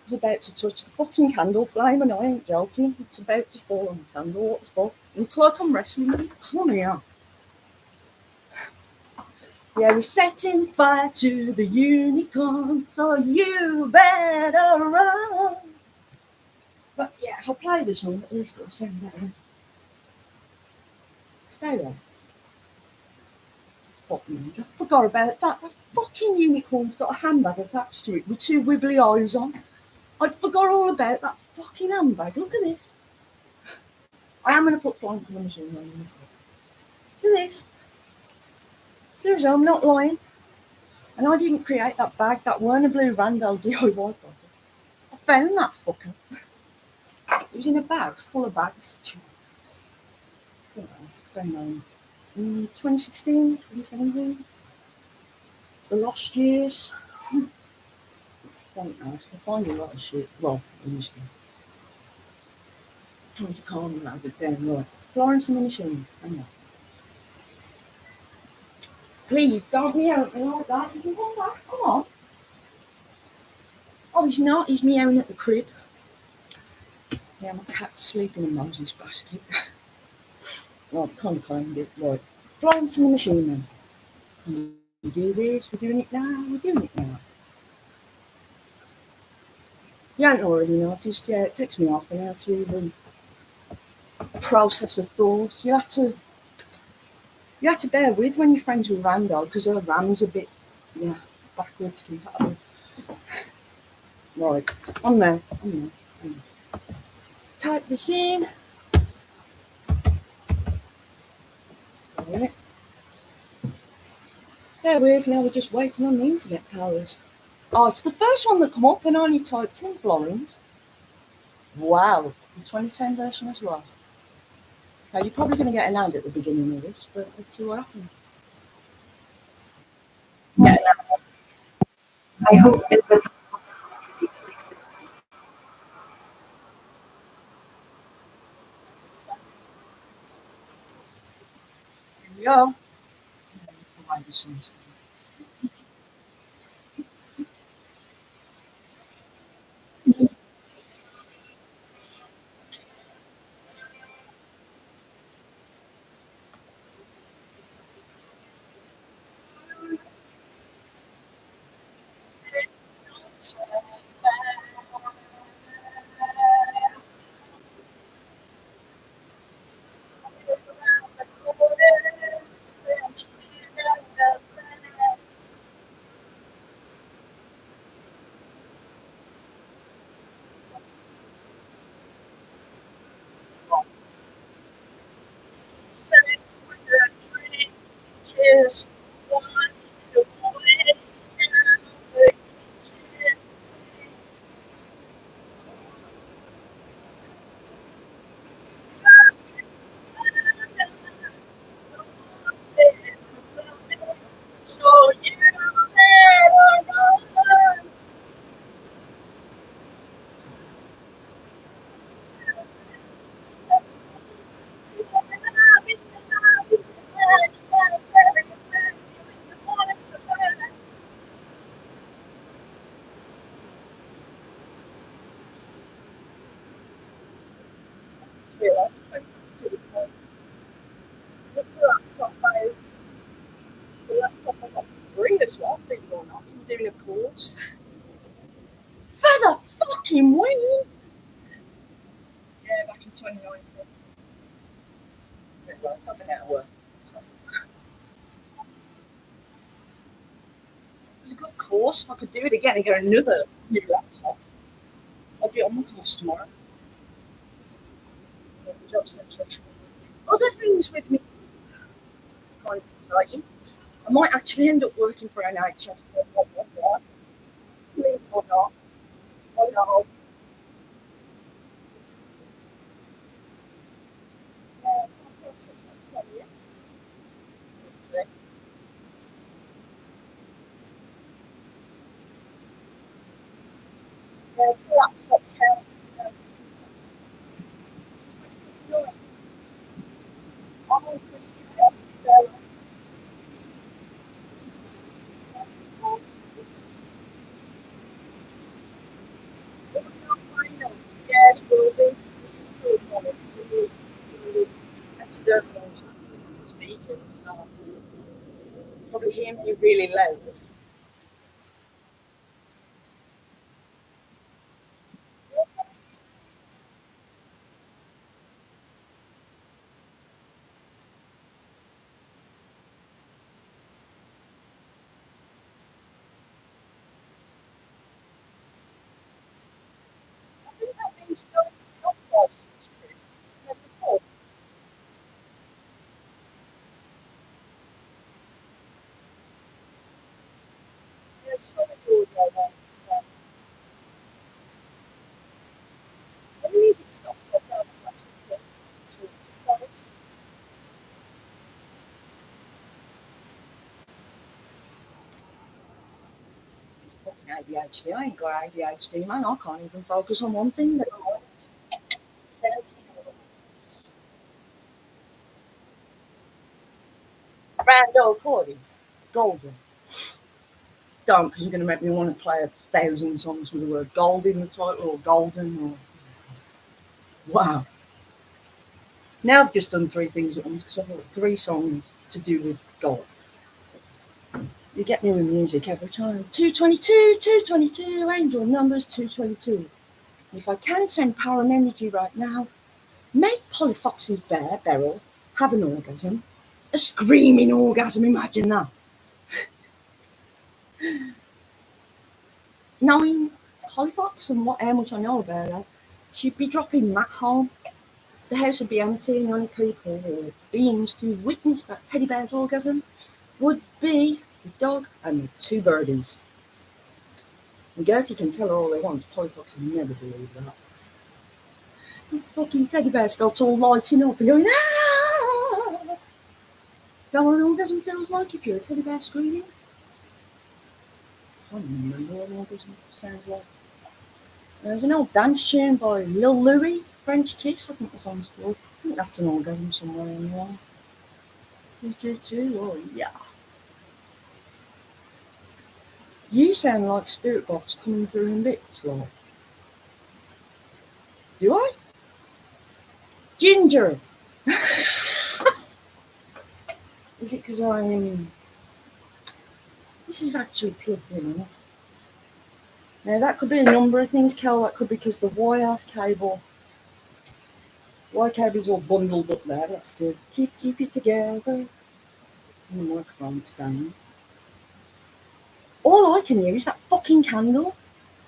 It's about to touch the fucking candle flame, and I ain't joking. It's about to fall on the candle. What the fuck? It's like I'm wrestling with it. Come here. Yeah, we're setting fire to the unicorn, so you better run. But yeah, if I play the song, at least it'll sound better. Stay there. Fuck me, I forgot about that. That fucking unicorn's got a handbag attached to it with two wibbly eyes on. I'd forgot all about that fucking handbag. Look at this. I am going to put Flying to the Machine on this. Look at this. Seriously, I'm not lying. And I didn't create that bag. That weren't a blue Rando'S DIY project. I found that fucker. It was in a bag full of bags. It's been 2016, 2017. The lost years. Don't know. I find a lot of shit. Well, I used to. Trying to calm that a bit down. Right. Florence and the Machine. Hang on. Please, don't meow at me like that. You can come back. Come on. Oh, he's not. He's meowing at the crib. Yeah, my cat's sleeping in Moses' basket. Well, I can't find it. Right. Florence and the Machine then. We do this. We're doing it now. We're doing it now. You haven't already noticed, yeah, it takes me half an hour to even process a thought. You have to bear with when you're friends with Rando because her ram's a bit, yeah, backwards compatible. Right, I'm there. Let's type this in. Right. Bear with, now we're just waiting on the internet powers. Oh, it's the first one that come up and I only typed in Florence. Wow, the 2010 version as well. Okay, you're probably going to get an ad at the beginning of this, but let's see what happens. Yeah, I hope it's a Here we are. Provide the song. Cheers. So you never know. What's the laptop mode? It's a laptop I got for free as well, believe it or not. I'm doing a course. For the fucking win! Yeah, back in 2019. Well, I've been out of work. It was a good course. If I could do it again and get another new laptop, I'd be on the course tomorrow. Yeah, the job centre. Other things with me, it's kind of exciting. I might actually end up working for NHS. Believe it or not. I know. Yeah, that's yes. We'll see. Yeah, it's a laptop count. I'm on Chris Chaos, so yeah, it will be. This is good knowledge. It is external speakers. So probably you hear me really loud? I think that means going to the office, Chris. Never thought. There's solid audio there. So when the music stops, I'll be able to actually get sorts of those. Fucking ADHD. I ain't got ADHD, man. I can't even focus on one thing. Rando Cordy. Golden. Don't, because you're going to make me want to play 1,000 songs with the word gold in the title, or golden, or wow. Now I've just done three things at once because I've got three songs to do with gold. You get me with music every time. 222, 222, angel numbers 222. If I can send power and energy right now, make Polly Fox's Beryl have an orgasm. A screaming orgasm, imagine that. Knowing Polly Fox and how much I know about her, she'd be dropping Matt home. The house would be empty, and the only people or beings to witness that teddy bear's orgasm would be the dog and the two birdies. And Gertie can tell her all they want. Polly Fox will never believe that. The fucking teddy bear starts all lighting up and going, ah! Is that what an orgasm feels like if you're a teddy bear screaming? I don't remember what an orgasm sounds like. There's an old dance tune by Lil Louie, French Kiss, I think the song's called. I think that's an orgasm somewhere in there. 222, oh yeah. You sound like Spirit Box coming through in bits, like. Do I? Ginger! Is it because I'm... This is actually plugged in. Now that could be a number of things, Kel. That could be because the wire cable's all bundled up there. That's to keep it together. And the microphone's staying. All I can hear is that fucking candle.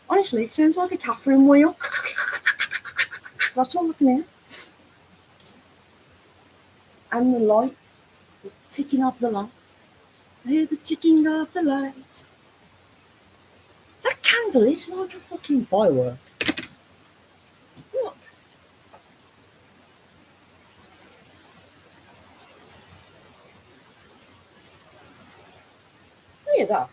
Honestly, it sounds like a Catherine wheel. That's all I can hear. And the light, the ticking of the light. I hear the ticking of the light. That candle is like a fucking firework. Look. Look at that.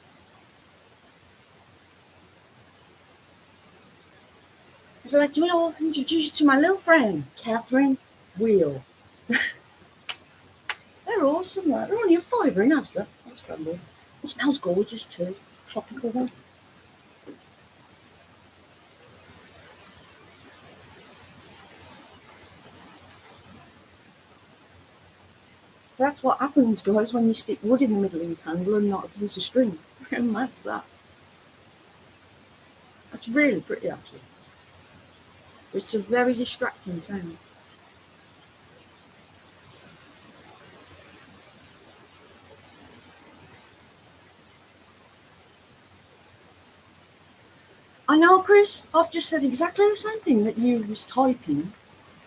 So I'd like to introduce you to my little friend, Catherine Wheel. They're awesome, though. They're only a fiver in Asda. That's good. It smells gorgeous too. Tropical one. So that's what happens, guys, when you stick wood in the middle of your candle and not a piece of string. And that's that. That's really pretty, actually. It's a very distracting sound. I know, Chris, I've just said exactly the same thing that you was typing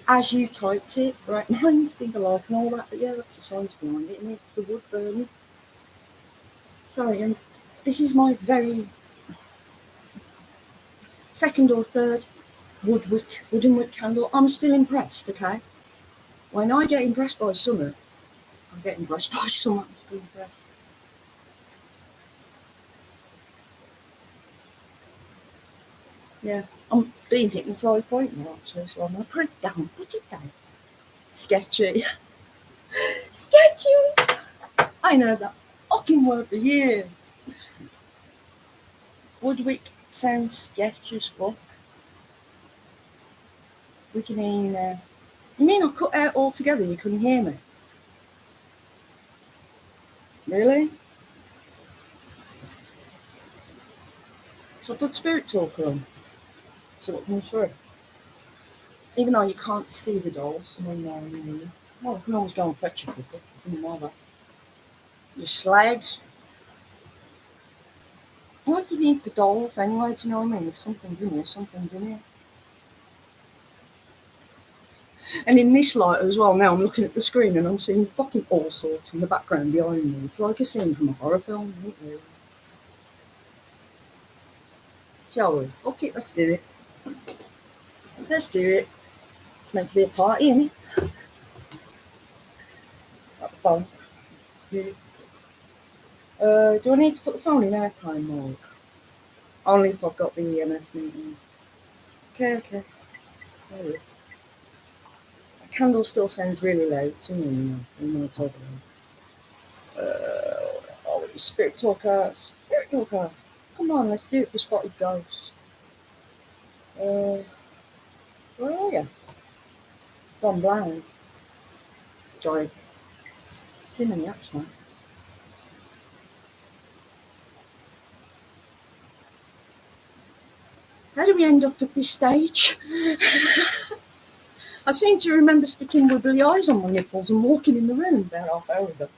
as you typed it right now. You think alike and all that, but yeah, that's the science behind it, and it's the wood burning. Sorry, and this is my very second or third wooden wick candle. I'm still impressed, okay? When I get impressed by summer, I'm getting impressed by summer, I'm still impressed. Yeah, I'm being hypnotised by it now, actually, so I'm going to put it down. Sketchy. Sketchy! I know that fucking word for years. Woodwick sounds sketchy as fuck. We can hear you now. You mean I cut out altogether? You couldn't hear me? Really? So I put Spirit Talker on. See what comes through. Even though you can't see the dolls. Well, I can always go and fetch a couple. Doesn't matter. Your slags. Why do you need the dolls anyway? Do you know what I mean? If something's in here, something's in here. And in this light as well, now I'm looking at the screen and I'm seeing fucking all sorts in the background behind me. It's like a scene from a horror film, isn't it? Shall we? Okay, let's do it. Let's do it. It's meant to be a party, isn't it? Got the phone. Let's do it. Do I need to put the phone in airplane mode? Only if I've got the EMF meeting. Okay. The candle still sounds really loud to me, you know, when I talk about it. Spirit Talker. Come on, let's do it for Spotted Ghosts. Where are you? Gone blind. Sorry. Too many apps, man. How do we end up at this stage? I seem to remember sticking wibbly eyes on my nipples and walking in the room about half hour ago.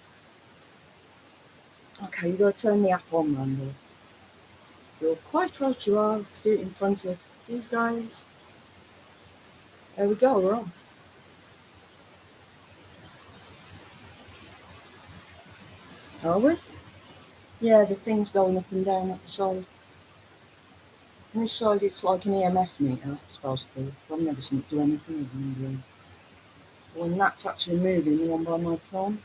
Okay, you've got to turn the app on, Randall. You're quite right, you are. Let's do it in front of these guys. There we go, we're on. Are we? Yeah, the thing's going up and down at the side. On this side, it's like an EMF meter, it's supposed to be. I've never seen it do anything. When that's actually moving, the one by my phone.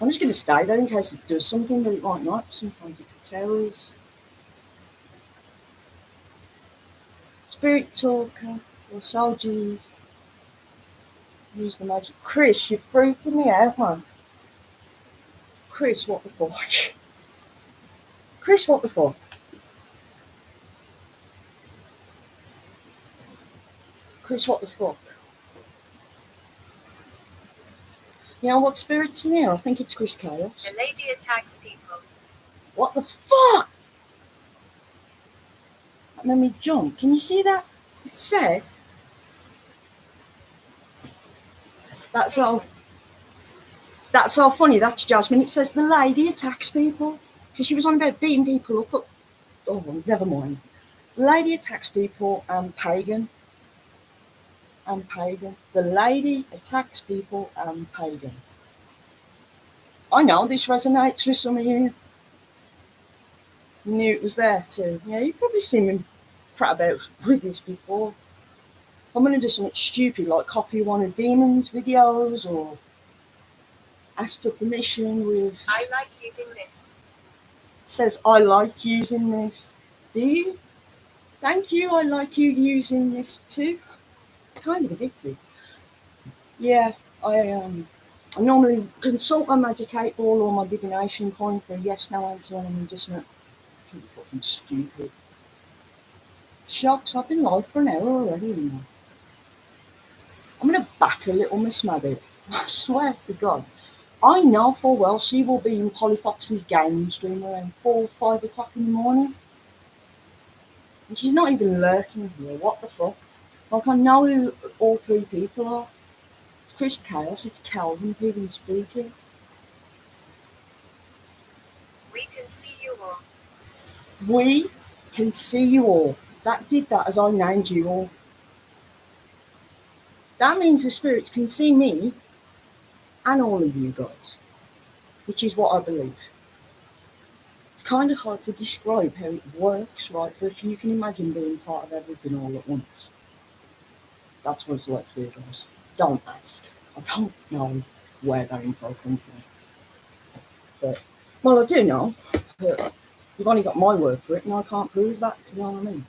I'm just going to stay there in case it does something, but it might not. Sometimes it takes hours. Spirit Talker, or soldiers. Use the magic. Chris, you're freaking me out, man. Chris, what the fuck? Chris, what the fuck? Chris, what the fuck? You know what spirit's in here? I think it's Chris Chaos. The lady attacks people. What the fuck? That made me jump. Can you see that? It said. That's all funny. That's Jasmine. It says the lady attacks people. Because she was on about beating people up. Oh, well, never mind. The lady attacks people and pagan. The lady attacks people and pagan. I know this resonates with some of you. You knew it was there too. Yeah, you've probably seen me prat about with this before. I'm going to do something stupid like copy one of Demon's videos or ask for permission with... I like using this. It says, I like using this. Do you? Thank you, I like you using this too. Kind of addictive. Yeah, I normally consult my magic 8 ball or my divination coin for a yes/no answer, and I'm just not too fucking stupid. Shocks, I've been live for an hour already, you know. I'm gonna batter little Miss Maddie. I swear to God. I know full well she will be in Polly Fox's gaming stream around 4 or 5 o'clock in the morning. And she's not even lurking here. What the fuck? Like, I know who all 3 people are. It's Chris Chaos, it's Calvin, even speaking. We can see you all. We can see you all. That did that as I named you all. That means the spirits can see me and all of you guys, which is what I believe. It's kind of hard to describe how it works, right? But if you can imagine being part of everything all at once, that's what it's like for you guys. Don't ask. I don't know where that info comes from. But, well, I do know, but you've only got my word for it, and I can't prove that, you know what I mean?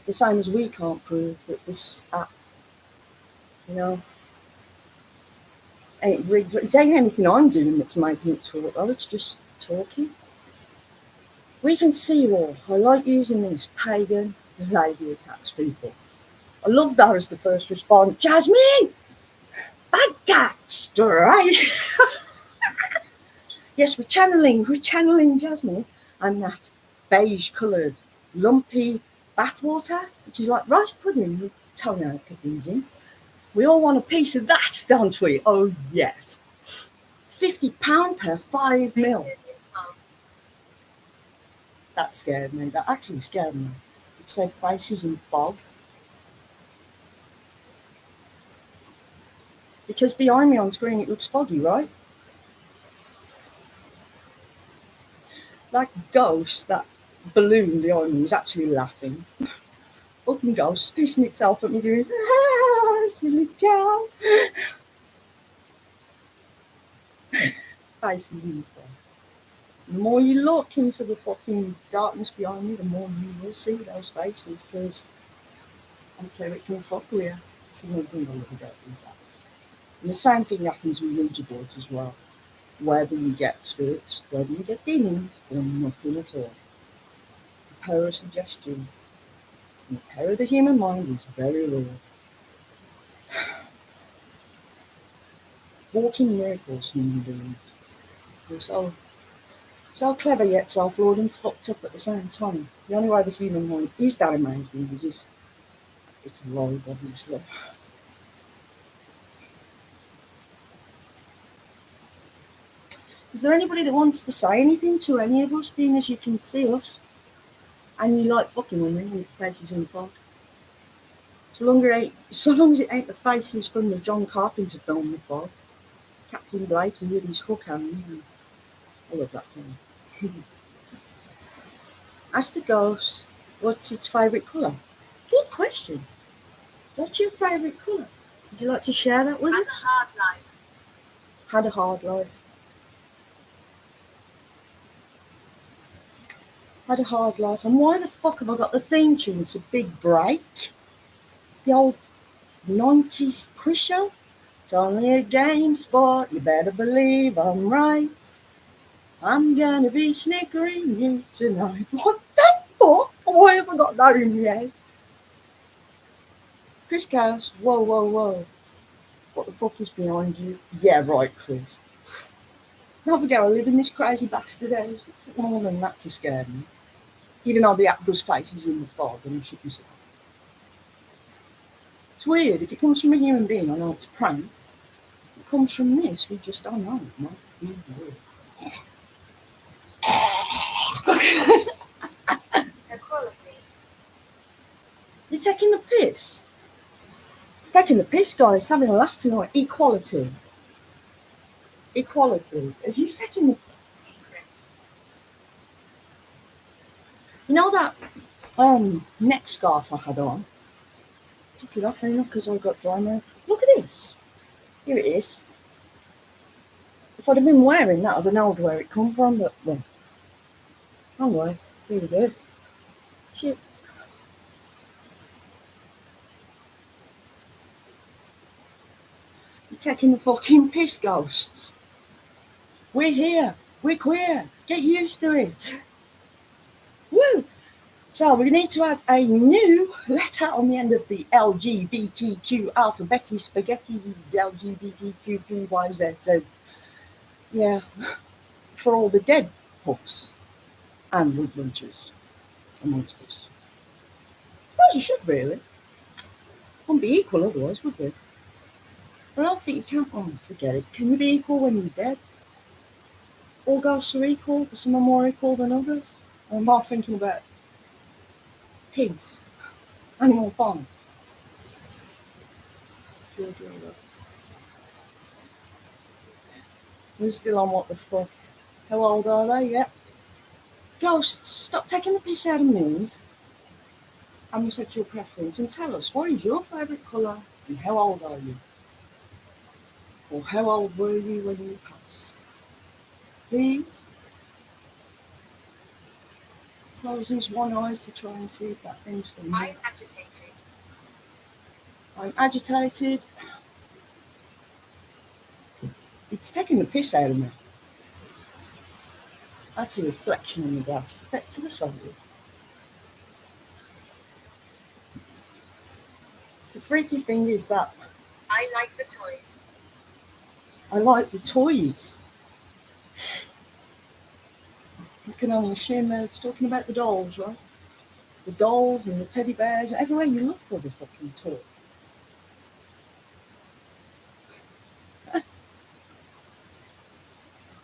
The same as we can't prove that this app, you know, ain't rigged. It ain't anything I'm doing that's making it talk, though, it's just talking. We can see you all. I like using this pagan lady attacks people. I love that as the first response. Jasmine! Bad cat! Straight! Yes, we're channeling Jasmine and that beige coloured lumpy bathwater, which is like rice pudding with toenail pickings in. We all want a piece of that, don't we? Oh yes. £50 per 5 mil. Faces in fog. That scared me. That actually scared me. It said faces in fog. Because behind me on screen it looks foggy, right? That ghost, that balloon behind me is actually laughing. Fucking ghost pissing itself at me doing, silly cow. Faces in fog. The more you look into the fucking darkness behind me, the more you will see those faces, because I'd say it can fuck with you. It's another thing I love about these apps. And the same thing happens with Ouija boards as well. Whether you get spirits, whether you get demons, or nothing at all. The power of suggestion and the power of the human mind is very real. Walking miracles, human beings. We're so clever yet so flawed and fucked up at the same time. The only way the human mind is that amazing is if it's alive, obviously. Is there anybody that wants to say anything to any of us, being as you can see us? And you like fucking with me and your faces in the fog? So long as it ain't the faces from the John Carpenter film, The Fog. Captain Blakey with his hook hand. I love that film. Ask the ghost, what's its favourite colour? Good question. What's your favourite colour? Would you like to share that with Had a us? hard life. Had a hard life. Had a hard life. And why the fuck have I got the theme tune to Big Break? The old 90s quiz show? It's only a game sport, you better believe I'm right. I'm gonna be snickering you tonight. What the fuck? Why have I got that in my head? Chris Cass, whoa, whoa, whoa. What the fuck is behind you? Yeah, right, Chris. Have a go, I live in this crazy bastard house. It took more than that to scare me. Even though the actor's face is in the fog and I should be saying. It's weird, if it comes from a human being, I know it's a prank. If it comes from this, we just don't know. It might be weird. Equality. You're taking the piss. It's taking the piss, guys. It's having a laugh tonight. Equality. Equality. Have you taken the... Secrets. You know that neck scarf I had on? Took it off enough because I got dry mouth. Look at this. Here it is. If I'd have been wearing that, I'd have known where it come from, but well. Anyway, here we go. Shit. You're taking the fucking piss, ghosts. We're here. We're queer. Get used to it. Woo! So we need to add a new letter on the end of the LGBTQ alphabet spaghetti LGBTQPYZ. So, yeah, for all the dead pups and wood lunchers amongst us. I suppose you should really. Wouldn't be equal otherwise, would we? But I don't think you can. Oh, forget it. Can you be equal when you're dead? All ghosts are equal, but some are more equal than others. I'm more thinking about pigs, Animal Farm. We're still on what the fuck. How old are they? Yeah. Ghosts, stop taking the piss out of me and your sexual preference and tell us, what is your favourite colour and how old are you? Or how old were you when you passed? Please. Close these one eye to try and see if that thing's still I'm agitated. I'm agitated. It's taking the piss out of me. That's a reflection in the glass. Step to the side. The freaky thing is that I like the toys. I like the toys. can only assume that it's talking about the dolls, right? The dolls and the teddy bears. Everywhere you look for the fucking talk.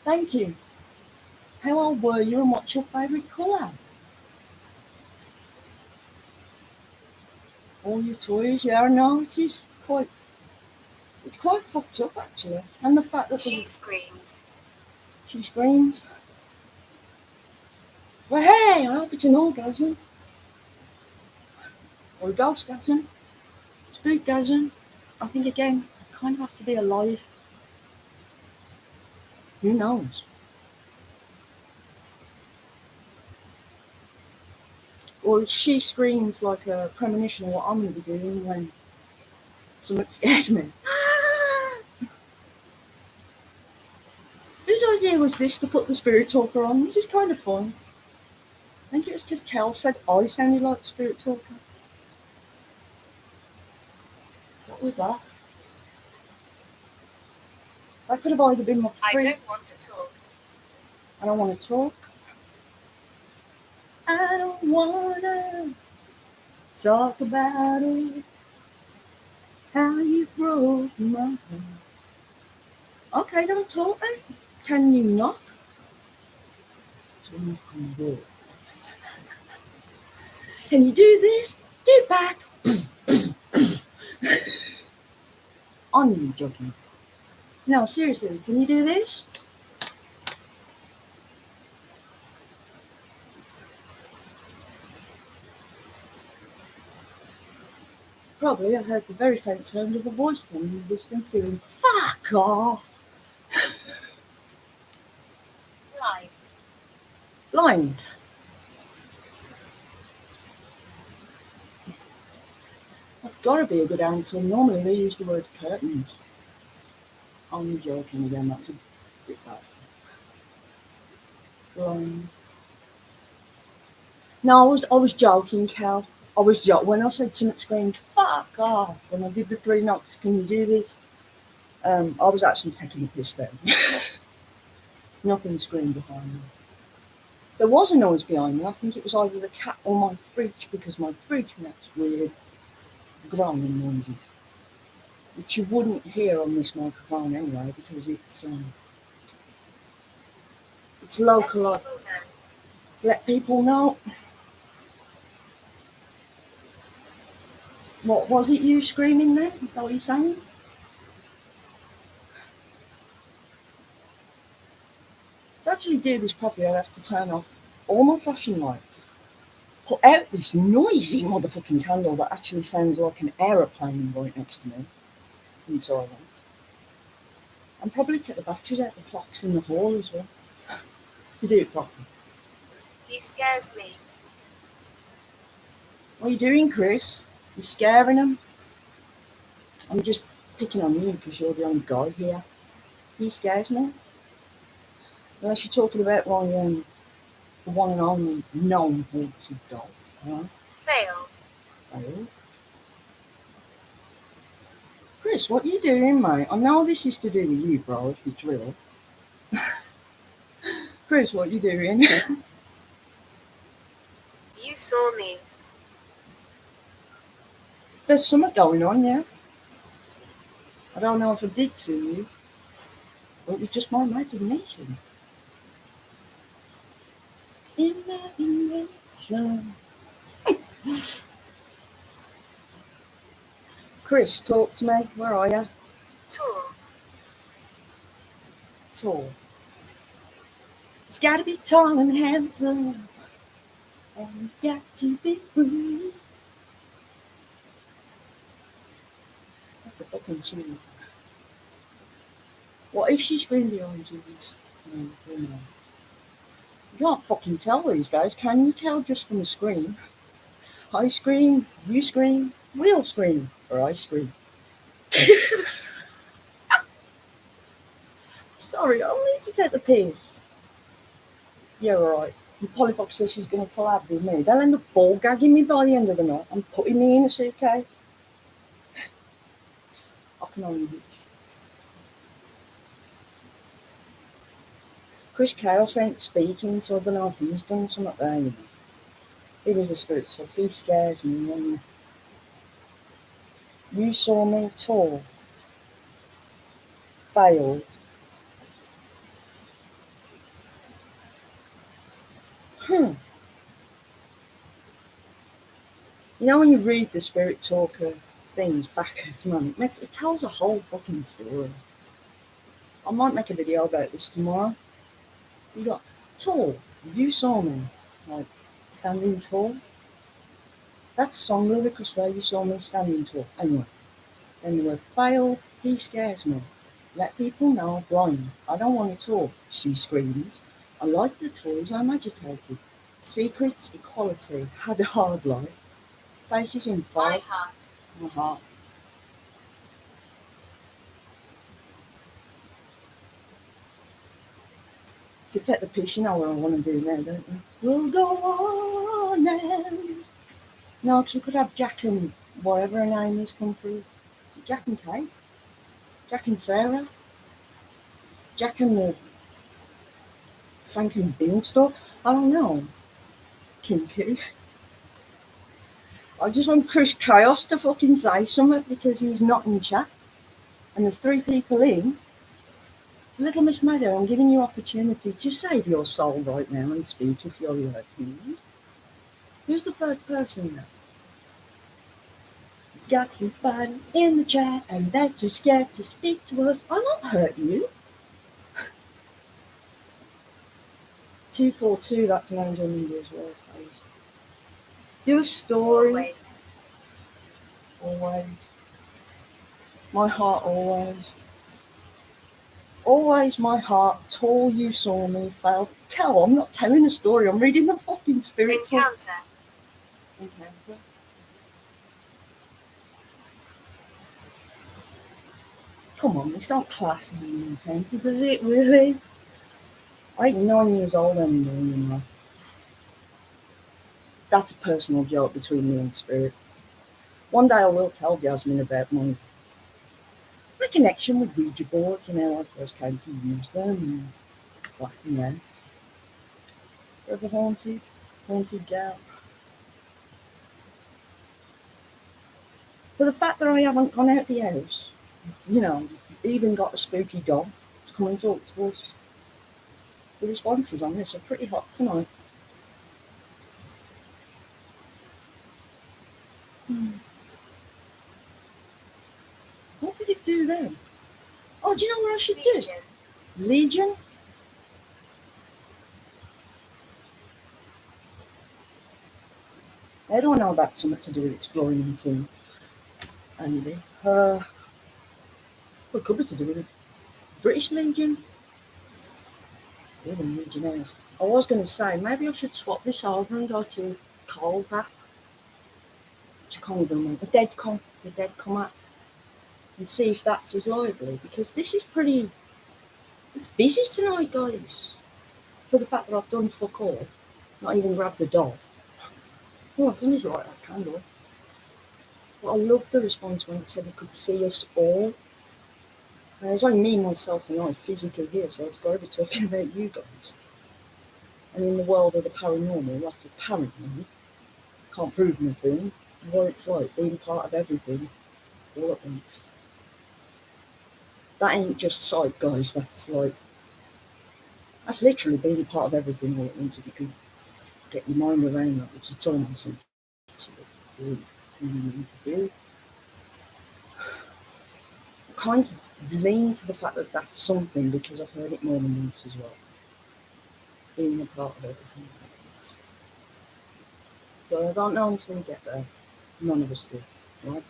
Thank you. How old were you and what's your favourite colour? All your toys, yeah, I know, it's quite fucked up actually. And the fact that She screams. she screams. Well, hey, I hope it's an orgasm. Or a ghostgasm. Spookgasm. I think again, I kind of have to be alive. Who knows? Or she screams like a premonition of what I'm going to be doing when something scares me. Whose idea was this to put the spirit talker on? This is kind of fun. I think it was because Kel said I sounded like the spirit talker. What was that? That could have either been my I free. don't want to talk. I don't want to talk. I don't want to talk about it. How you broke my heart. Okay, don't talk then. Can you not? So knock on the door. Can you do this? Do it back. I'm really joking. No, seriously, can you do this? Probably I heard the very faint sound of a voice then in the distance going, fuck off. Blind. Blind. That's got to be a good answer. Normally they use the word curtains. I'm joking again, that's a bit bad. Blind. No, I was joking, Cal. I was joking. When I said something screamed, fuck off, when I did the 3 knocks, can you do this? I was actually taking a piss then. Nothing screamed behind me. There was a noise behind me. I think it was either the cat or my fridge, because my fridge makes weird growling noises, which you wouldn't hear on this microphone anyway, because it's local. Let people know. Let people know. What was it you screaming then? Is that what you're saying? To actually do this properly, I'd have to turn off all my flashing lights, put out this noisy motherfucking candle that actually sounds like an aeroplane right next to me in silence, and probably take the batteries out the clocks in the hall as well to do it properly. He scares me. What are you doing, Chris? You scaring them? I'm just picking on you because you're the only guy here. He scares me. Unless you're talking about my the one and only non-haunted dog. Huh? Failed. Oh. Chris, what are you doing, mate? I know this is to do with you, bro, if you drill. Chris, what are you doing? You saw me. There's something going on, yeah. I don't know if I did see you, but it was just my imagination. Imagination. Chris, talk to me. Where are you? Tall. Tall. He's got to be tall and handsome, and he's got to be free. That's a fucking tune. What if she screamed behind you? You can't fucking tell these guys, can you? Tell just from the scream. I scream, you scream, we all scream, or I scream. Sorry, I need to take the piss. Yeah, alright. Polyfox says she's going to collab with me. They'll end up ball gagging me by the end of the night and putting me in a suitcase. I can only wish. Chris Chaos ain't speaking, so I don't know if he's done something there, you know. It is a spirit, so he scares me. And you saw me tall, failed. You know when you read the spirit talker things backwards, man, it tells a whole fucking story. I might make a video about this tomorrow. You got tall, you saw me, like standing tall. That's song lyrics where you saw me standing tall. Anyway, then the word failed, he scares me. Let people know I'm blind. I don't want to talk, she screams. I like the toys, I'm agitated. Secrets, equality, had a hard life. Faces in My fog. heart. My heart. To take the piss, you know what I want to do now, don't you? We'll go on and... No, because we could have Jack and whatever her name is come through. Is it Jack and Kate? Jack and Sarah? Jack and the Sankin Beanstalk? I don't know. Kinky. I just want Chris Chaos to fucking say something because he's not in chat. And there's 3 people in. So little Miss Meadow, I'm giving you opportunity to save your soul right now and speak if you're lurking. Who's the 3rd person now? Got somebody in the chat and they're too scared to speak to us. I'm not hurting you. 242, that's an angel number as well. Please. Do a story. Always. Always. My heart always. Always my heart, tall you saw me, failed. Kel, I'm not telling a story, I'm reading the fucking spirit talk. Encounter. Come on, this don't class as an encounter, does it really? I ain't 9 years old anymore, you know. That's a personal joke between me and spirit. One day I will tell Jasmine about my connection with Ouija boards and how I first came to use them and back in there. Ever haunted? Haunted gal. But the fact that I haven't gone out the house, you know, even got a spooky dog to come and talk to us. The responses on this are pretty hot tonight. What did it do then? Oh, do you know what I should Legion. do? Legion? I don't know about something to do with exploring and seeing. Andy. What could be to do with it? British Legion? Even Legionnaires. I was going to say, maybe I should swap this over and go to Cole's app. Which I can't even remember. The Deadcom app. And see if that's as lively. Because this is pretty... It's busy tonight, guys. For the fact that I've done fuck all. Not even grabbed the dog. Oh, I've done this like that candle. But I love the response when it said it could see us all. There's only me, myself, and I physically here, so it's got to be talking about you guys. And in the world of the paranormal, that's apparently can't prove anything. What it's like being part of everything all at once. That ain't just sight, guys. That's literally being part of everything all at once. If you can get your mind around that, which it's almost impossible to do. I kind of lean to the fact that that's something because I've heard it more than once as well. Being a part of everything. So I don't know until we get there. None of us do, right?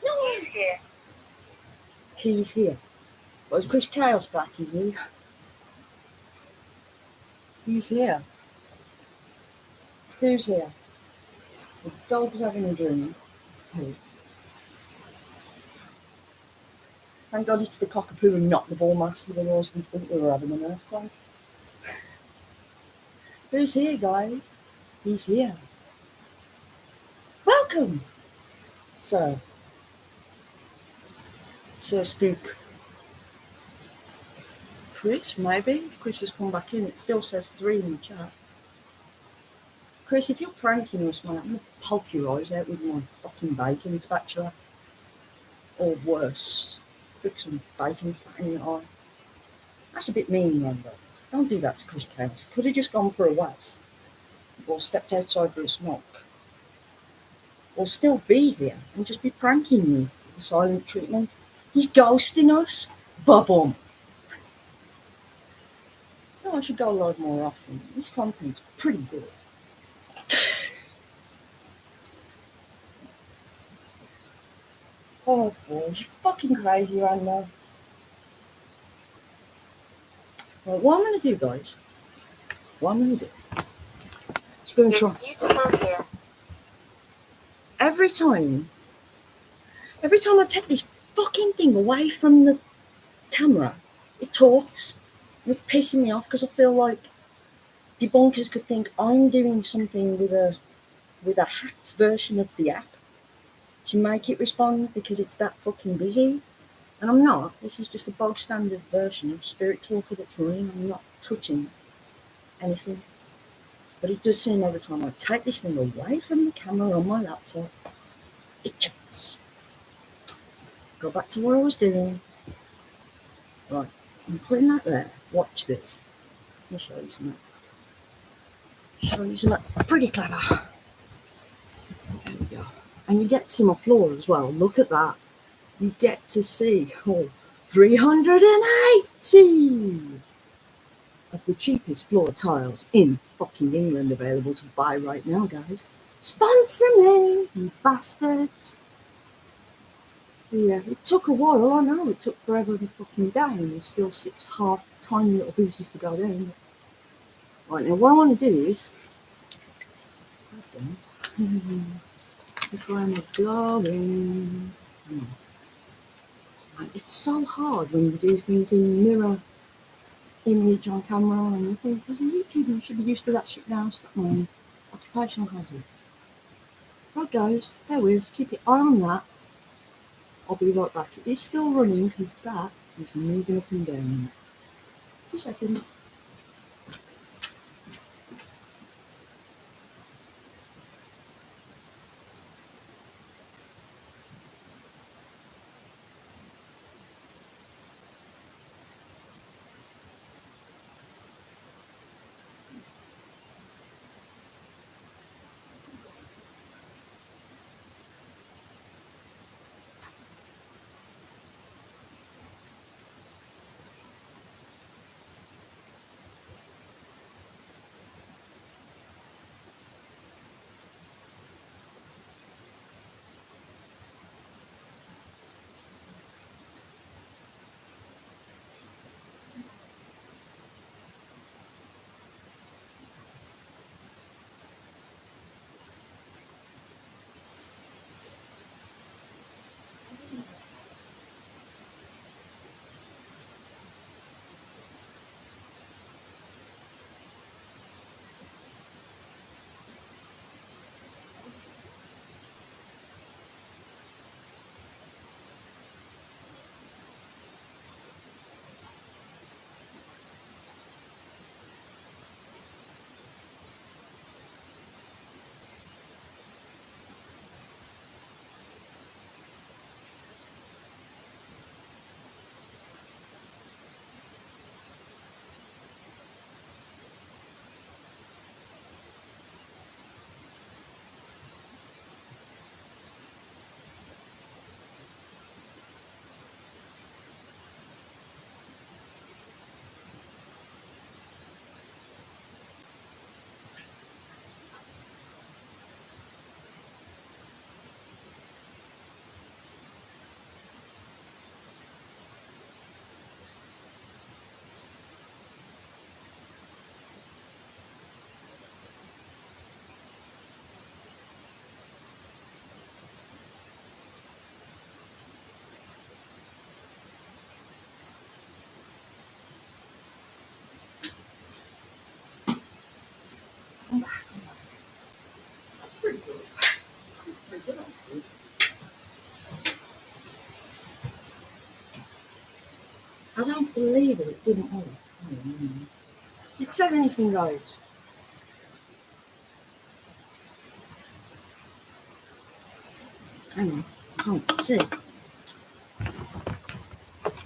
No, He's here. He's here. But is Chris Chaos back, is he? He's here. Who's here? The dog's having a dream. Who? Thank God it's the cockapoo and not the ballmaster, otherwise we'd think we were having an earthquake. Who's here, guys? He's here. Welcome, Sir. Sir Spook. Chris, maybe. If Chris has come back in, it still says 3 in the chat. Chris, if you're pranking us, man, I'm going to poke your eyes out with my fucking bacon spatula. Or worse, put some bacon fat in your eye. That's a bit mean, Rando. Don't do that to Chris Chaos. Could have just gone for a wax. Or stepped outside for a smoke. Or still be here and just be pranking you with the silent treatment. He's ghosting us. Ba-bum. No, I should go live more often. This content's pretty good. Oh boy, you're fucking crazy right now. Well, what I'm going to do, guys, is going to try. It's beautiful here. Every time I take this fucking thing away from the camera, it talks. It's pissing me off because I feel like debunkers could think I'm doing something with a hacked version of the app to make it respond because it's that fucking busy. And I'm not. This is just a bog standard version of Spirit Talker that's running. I'm not touching anything. But it does seem every time I take this thing away from the camera on my laptop, it chats. Go back to what I was doing. Right, I'm putting that there. Watch this. Let me show you something. Pretty clever. There we go. And you get to see my floor as well. Look at that. You get to see 380 of the cheapest floor tiles in fucking England available to buy right now, guys. Sponsor me, you bastards. So yeah, it took a while, I know. It took forever the fucking day, and there's still 6 half tiny little pieces to go down. Right, now what I want to do is... Which way am I going? It's so hard when you do things in mirror image on camera, and you think, as a YouTuber, you should be used to that shit now. Stop my occupational hazard. Right, guys, bear with, keep your eye on that. I'll be right back. It is still running because that is moving up and down. 2 seconds. I don't believe it didn't work. Did it say anything, guys? Hang on, I can't see.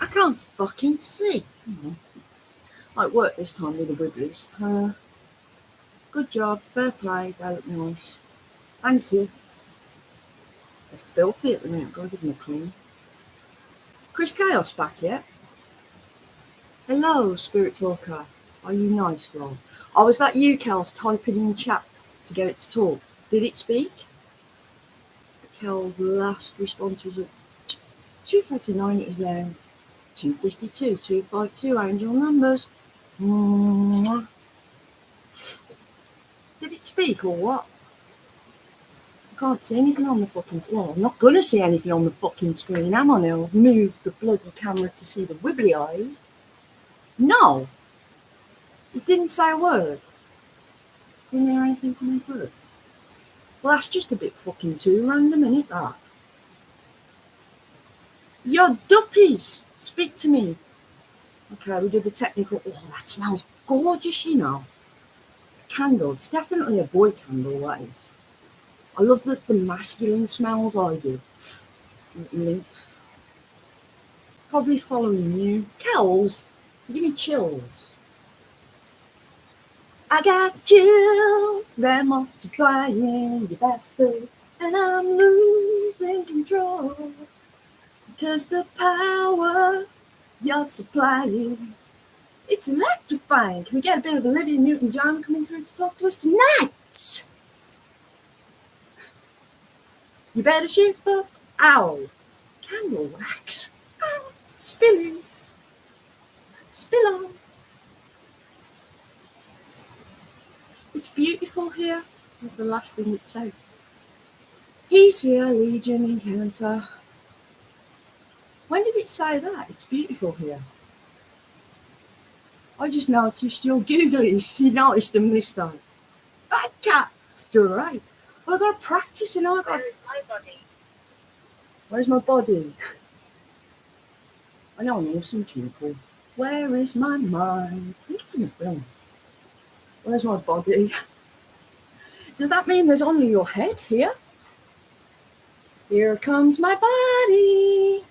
I can't fucking see. Might work this time with the wibblies. Good job, fair play, they look nice. Thank you. They're filthy at the minute, gotta give them a clean. Chris Chaos back yet? Hello, Spirit Talker. Are you nice, lol? Oh, was that you, Kels, typing in chat to get it to talk? Did it speak? Kel's last response was at 2:49. It is now 2:52, 252, angel numbers. Mwah. Did it speak or what? I can't see anything on the fucking... Well, I'm not gonna see anything on the fucking screen, am I now? I've moved the bloody camera to see the wibbly eyes. No! It didn't say a word. Didn't hear anything coming through. Well, that's just a bit fucking too random, innit, that? Yo, duppies! Speak to me. Okay, we do the technical... Oh, that smells gorgeous, you know. Candle. It's definitely a boy candle, that is. I love the masculine smells I do. Links. Probably following you. Kells, you give me chills. I got chills, they're multiplying, you bastard. And I'm losing control. Because the power you're supplying, it's electrifying. Can we get a bit of Olivia Newton-John coming through to talk to us tonight? You better shoot up. Ow. Candle wax. Ow. Spilling. Spill on. It's beautiful here, was the last thing it said. He's here, Legion Encounter. When did it say that? It's beautiful here. I just noticed your googlies. You noticed them this time. Bad cat. Still right. Well, I've got to practice, and I've got... Where is my body? Where's my body? I know an awesome tune called Where Is My Mind? I think it's in a film. Where's my body? Does that mean there's only your head here? Here comes my body.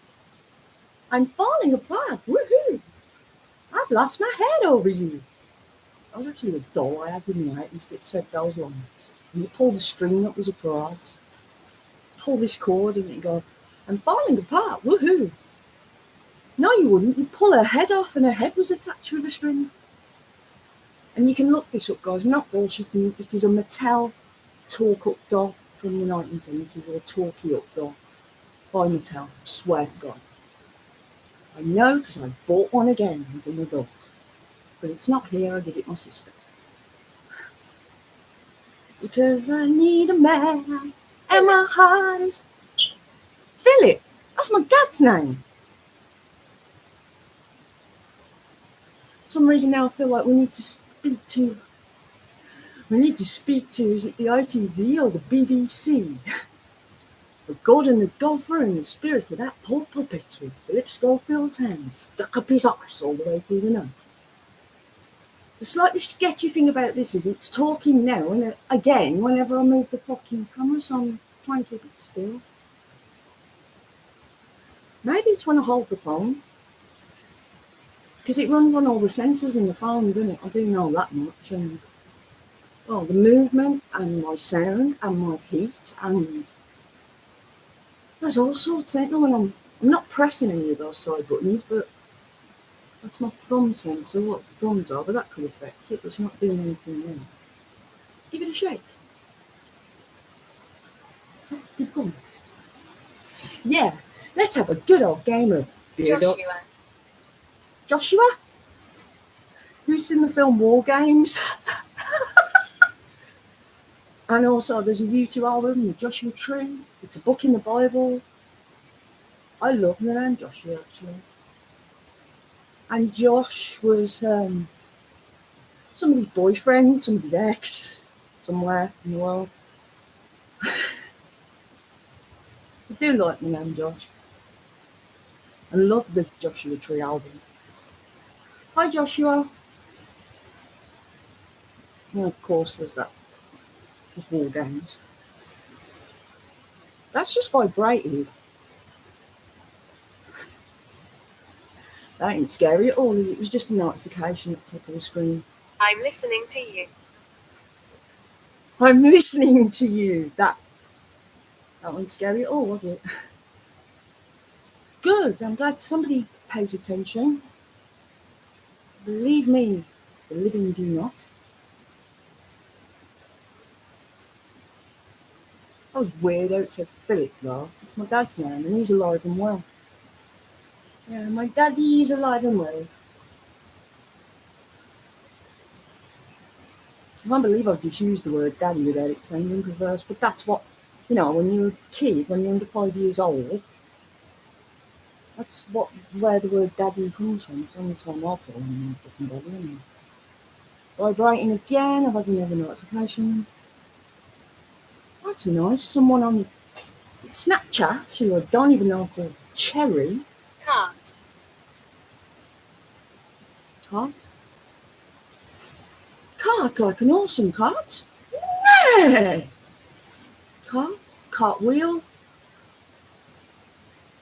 I'm falling apart. Woohoo! I've lost my head over you. That was actually a doll I had in the 80s that said those lines. And you pull the string that was a prize. Pull this cord and you go, I'm falling apart. Woohoo! No, you wouldn't. You'd pull her head off and her head was attached with a string. And you can look this up, guys. I'm not bullshitting. It is a Mattel talk-up doll from the 1970s, or talkie-up doll by Mattel. I swear to God. I know because I bought one again as an adult. But it's not here. I did it my sister. Because I need a man and my heart is... Philip! That's my dad's name. For some reason now I feel like we need to speak to, is it the ITV or the BBC? The God and the Golfer and the spirits of that poor puppet with Philip Schofield's hands stuck up his arse all the way through the night. The slightly sketchy thing about this is it's talking now, and again, whenever I move the fucking camera, so I'm trying to keep it still. Maybe it's when I hold the phone. Because it runs on all the sensors in the phone, doesn't it? I do know that much. And, well, the movement and my sound and my heat and there's all sorts, ain't there? When I'm not pressing any of those side buttons, but that's my thumb sensor, what the thumbs are, but that could affect it, but it's not doing anything there. Give it a shake. That's the thumb. Yeah, let's have a good old game of Joshua. Joshua? Who's in the film War Games? And also there's a U2 album, The Joshua Tree. It's a book in the Bible. I love the name Joshua, actually. And Josh was somebody's boyfriend, somebody's ex, somewhere in the world. I do like the name Josh. I love the Joshua Tree album. Hi, Joshua. And of course, there's that. There's war games. That's just vibrated. That ain't scary at all, is it? It was just a notification at the top of the screen. I'm listening to you. I'm listening to you. That wasn't scary at all, was it? Good. I'm glad somebody pays attention. Believe me, the living do not. That was weird how it said Philip, though. It's my dad's name, and he's alive and well. Yeah, my daddy is alive and well. I can't believe I've just used the word daddy without it sounding perverse, but that's what, when you're a kid, when you're under 5 years old, that's where the word daddy comes from. It's the only time I feel I'm a fucking daddy, anyway. Vibrating again, I've had another notification. That's nice. Someone on Snapchat who I don't even know called Cherry. Cart. Cart? Cart, like an awesome cart? Yeah! Cart? Cartwheel?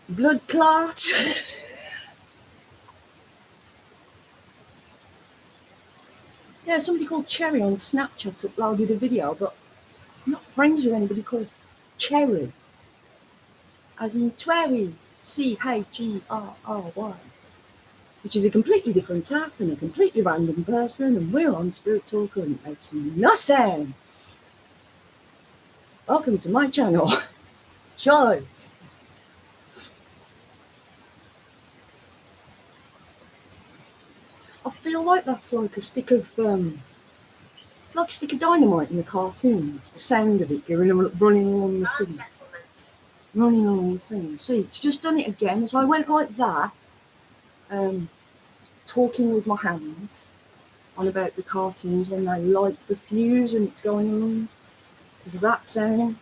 Blood clot? Yeah, somebody called Cherry on Snapchat uploaded a video, but I'm not friends with anybody called Cherry. As in Twerry. Chery. Which is a completely different app and a completely random person, and we're on Spirit Talker and it makes no sense. Welcome to my channel. Choice. I feel like that's like a stick of it's like a stick of dynamite in the cartoons. The sound of it going running along the Bar thing. settlement. Running along the thing. See, it's just done it again. So I went like that, talking with my hands on about the cartoons when they light the fuse and it's going along. Because of that sound.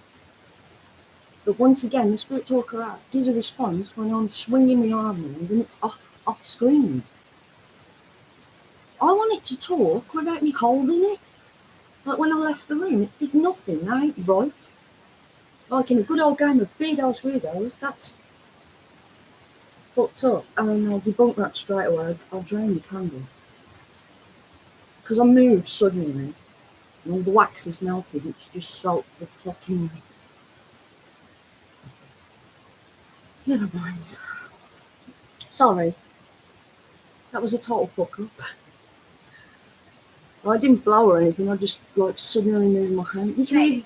But once again, the Spirit Talker app gives a response when I'm swinging my arm around and it's off screen. I want it to talk without me holding it. Like when I left the room, it did nothing. That ain't right. Like in a good old game of Beardos Weirdos, that's fucked up. And I'll debunk that straight away. I'll drain the candle. Because I moved suddenly and all the wax is melted. It's just salt the fucking... Never mind. Sorry. That was a total fuck up. I didn't blow or anything, I just like suddenly moved my hand. You can hear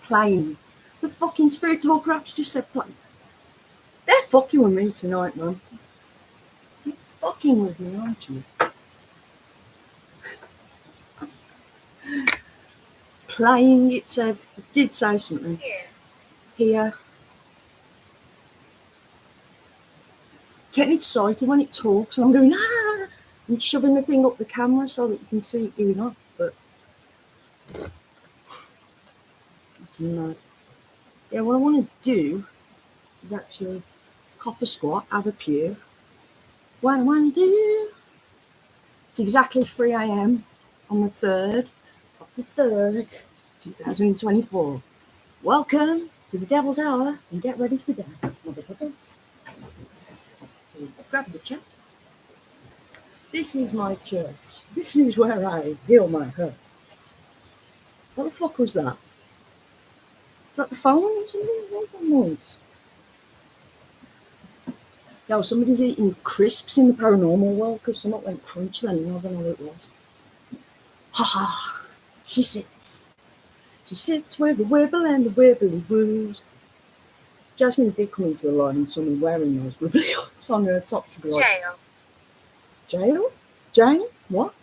playing. The fucking Spirit Talker apps just said play. They're fucking with me tonight, man. You're fucking with me, aren't you? Playing, it said. It did say something. Here. Here. Getting excited when it talks, and I'm going, ah! And shoving the thing up the camera so that you can see it going off, but... That's mad. Yeah, what I want to do is actually cop a squat, have a pew. What I want to do... It's exactly 3 a.m. on the 3rd of the 3rd, 2024. Welcome to the Devil's Hour and get ready for dance, motherfuckers. So grab the chair. This is my church. This is where I heal my hurts. What the fuck was that? Is that the phone or something? What was that noise? Yo, somebody's eating crisps in the paranormal world because something went crunch then, and I don't know what it was. Ha ha! She sits. She sits with the wibble and the wibbly woos. Jasmine did come into the line and saw me wearing those wibbly hooks on her top. She'd be like, Jail. Jail? Jane? What?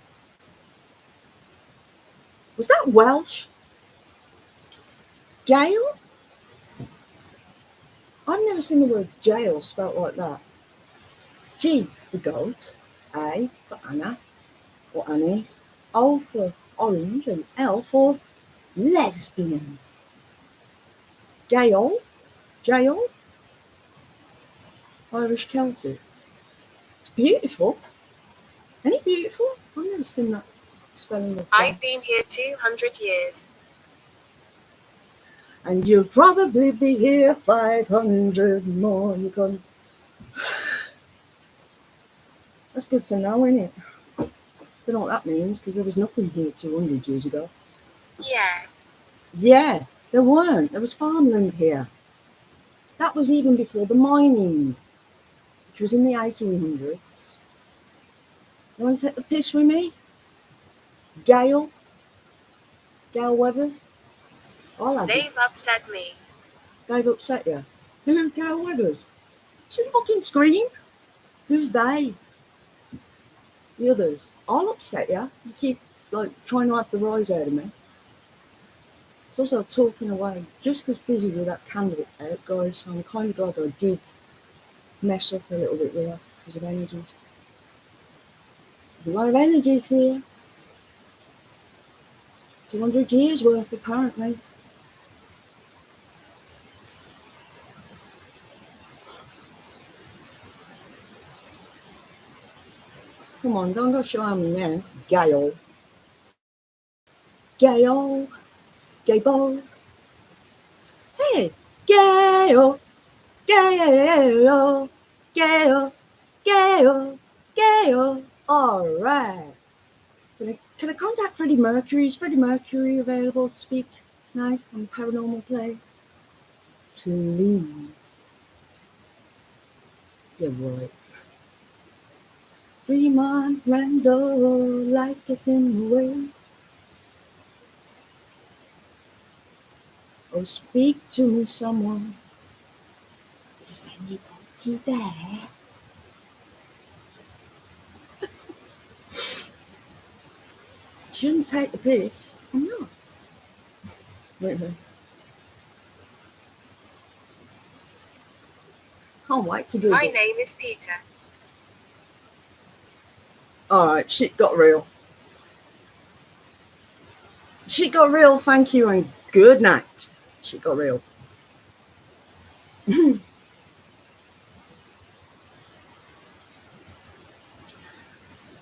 Was that Welsh? Gail? I've never seen the word jail spelt like that. G for goat, A for Anna or Annie, O for orange, and L for lesbian. Gaol? Jail? Irish Celtic. It's beautiful. Ain't it beautiful? I've never seen that spelling of I've been here 200 years. And you'll probably be here 500 more. You can't. That's good to know, isn't it? Don't know what that means, because there was nothing here 200 years ago. Yeah. Yeah, there weren't. There was farmland here. That was even before the mining, which was in the 1800s. You want to take the piss with me? Gale Weathers? I'll have it. They've upset me. They've upset you. Who? Gale Weathers? She fucking scream. Who's they? The others. I'll upset you. You keep trying to have the rise out of me. It's also talking away. Just as busy with that candle out, guys. So I'm kind of glad I did mess up a little bit there because of energies. There's a lot of energies here. 200 years worth, apparently. Come on, don't go showing me now. Gale. Gale. Gable. Hey, Gale. Gale. Gale. Gale. Gale. All right. Can I contact Freddie Mercury? Is Freddie Mercury available to speak tonight on Paranormal Play? Please. Yeah, right. Dream on, Rando, life gets in the way. Oh, speak to me, someone. Is anybody there? Shouldn't take the piss. I'm not. Wait a minute. Can't wait to do My it. name is Peter. Alright, shit got real. Shit got real, thank you, and good night. Shit got real.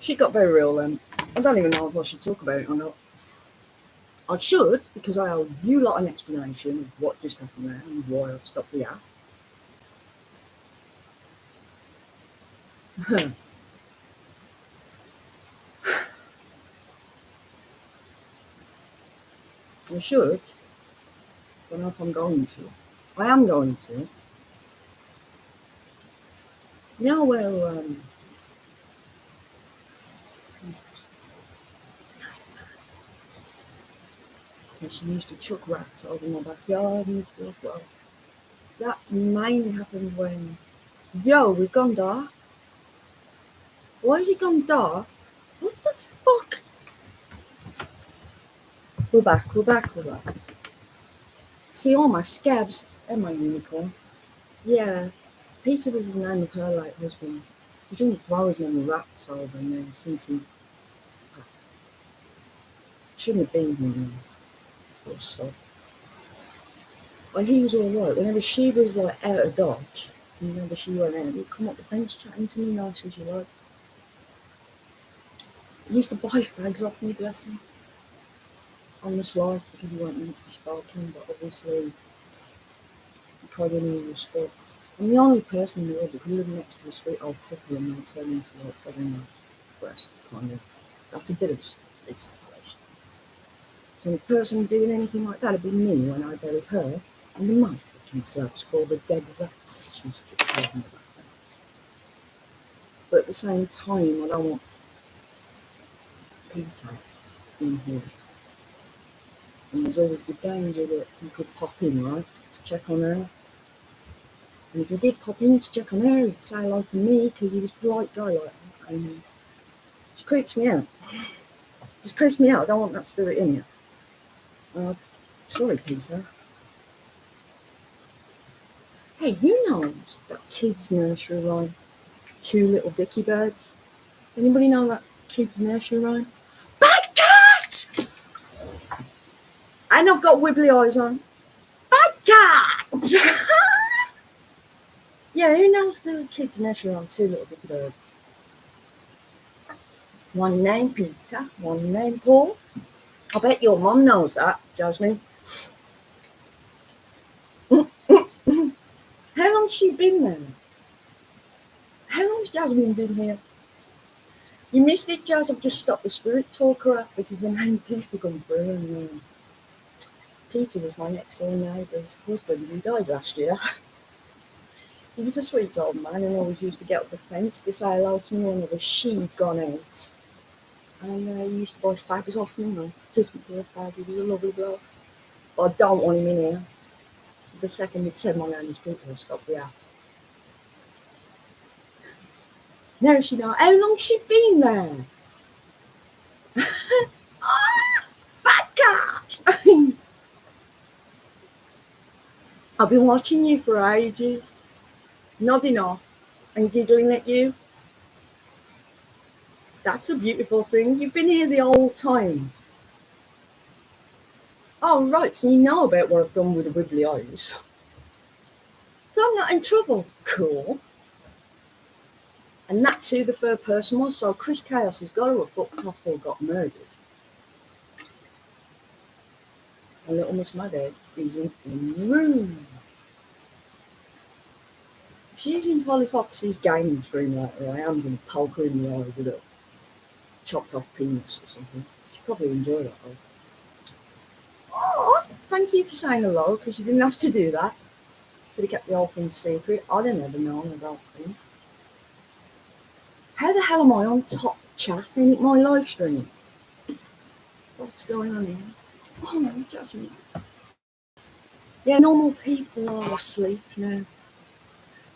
Shit got very real then. I don't even know if I should talk about it or not. I should, because I owe you lot an explanation of what just happened there and why I've stopped the app. I should. Don't know if I'm going to. I am going to. You know where she used to chuck rats over my backyard and stuff. Well, that mainly happened when, we've gone dark. Why has it gone dark? What the fuck? We're back. See all my scabs and my unicorn. Yeah, Peter was the name of her late husband. He didn't throw as many rats over me since he passed. Shouldn't have been here now. So. Well, he was alright. Whenever she was out of Dodge, whenever she went out, he'd come up the fence chatting to me nice as you like. He used to buy fags off me, bless him. On the slide, because he weren't meant to be sparking, but obviously he kind of knew he was fucked. I'm the only person in the world that can live next to a sweet old couple and they turn into feathering my breast, kind of. That's a bit of exaggeration. So the person doing anything like that would be me when I bury her, and the knife fucking slaps for all the dead rats she's just holding about fence. But at the same time, I don't want Peter in here. And there's always the danger that he could pop in, right, to check on her. And if he did pop in to check on her, he'd say hello to me because he was a polite guy like that. And she creeps me out. I don't want that spirit in here. Sorry, Peter. Hey, who knows that kids' nursery rhyme? Two Little Dicky Birds. Does anybody know that kids' nursery rhyme? Bad cat! And I've got wibbly eyes on. Bad cat! Yeah, who knows the kids' nursery rhyme? Two Little Dicky Birds. One name Peter, one name Paul. I bet your mum knows that, Jasmine. How long's she been there? How long's Jasmine been here? You missed it, Jazz. I've just stopped the spirit talker app because the name Peter come through, and Peter was my next door neighbour's husband who died last year. He was a sweet old man and always used to get up the fence to say hello to me whenever she'd gone out. And he used to buy fags off me, 50p a fag. He was a lovely bloke. But I don't want him in here. So the second it said my name is Peter, I stopped the app. Now she knows. How long's she been there? Bad cat! I've been watching you for ages, nodding off and giggling at you. That's a beautiful thing. You've been here the whole time. Oh, right, so you know about what I've done with the wibbly eyes. So I'm not in trouble. Cool. And that's who the third person was. So Chris Chaos has got to have fucked off or got murdered. And little Miss Madhead is in the room. If she's in Polly Fox's gaming stream later, I am going to poke her in the eye with a chopped off penis or something. She'd probably enjoy that though. Oh, thank you for saying hello, because you didn't have to do that. Could have kept the whole thing secret. I'd have never known about things. How the hell am I on top chat? Ain't it my live stream? What's going on here? Oh no, Jasmine. Yeah, normal people are asleep now.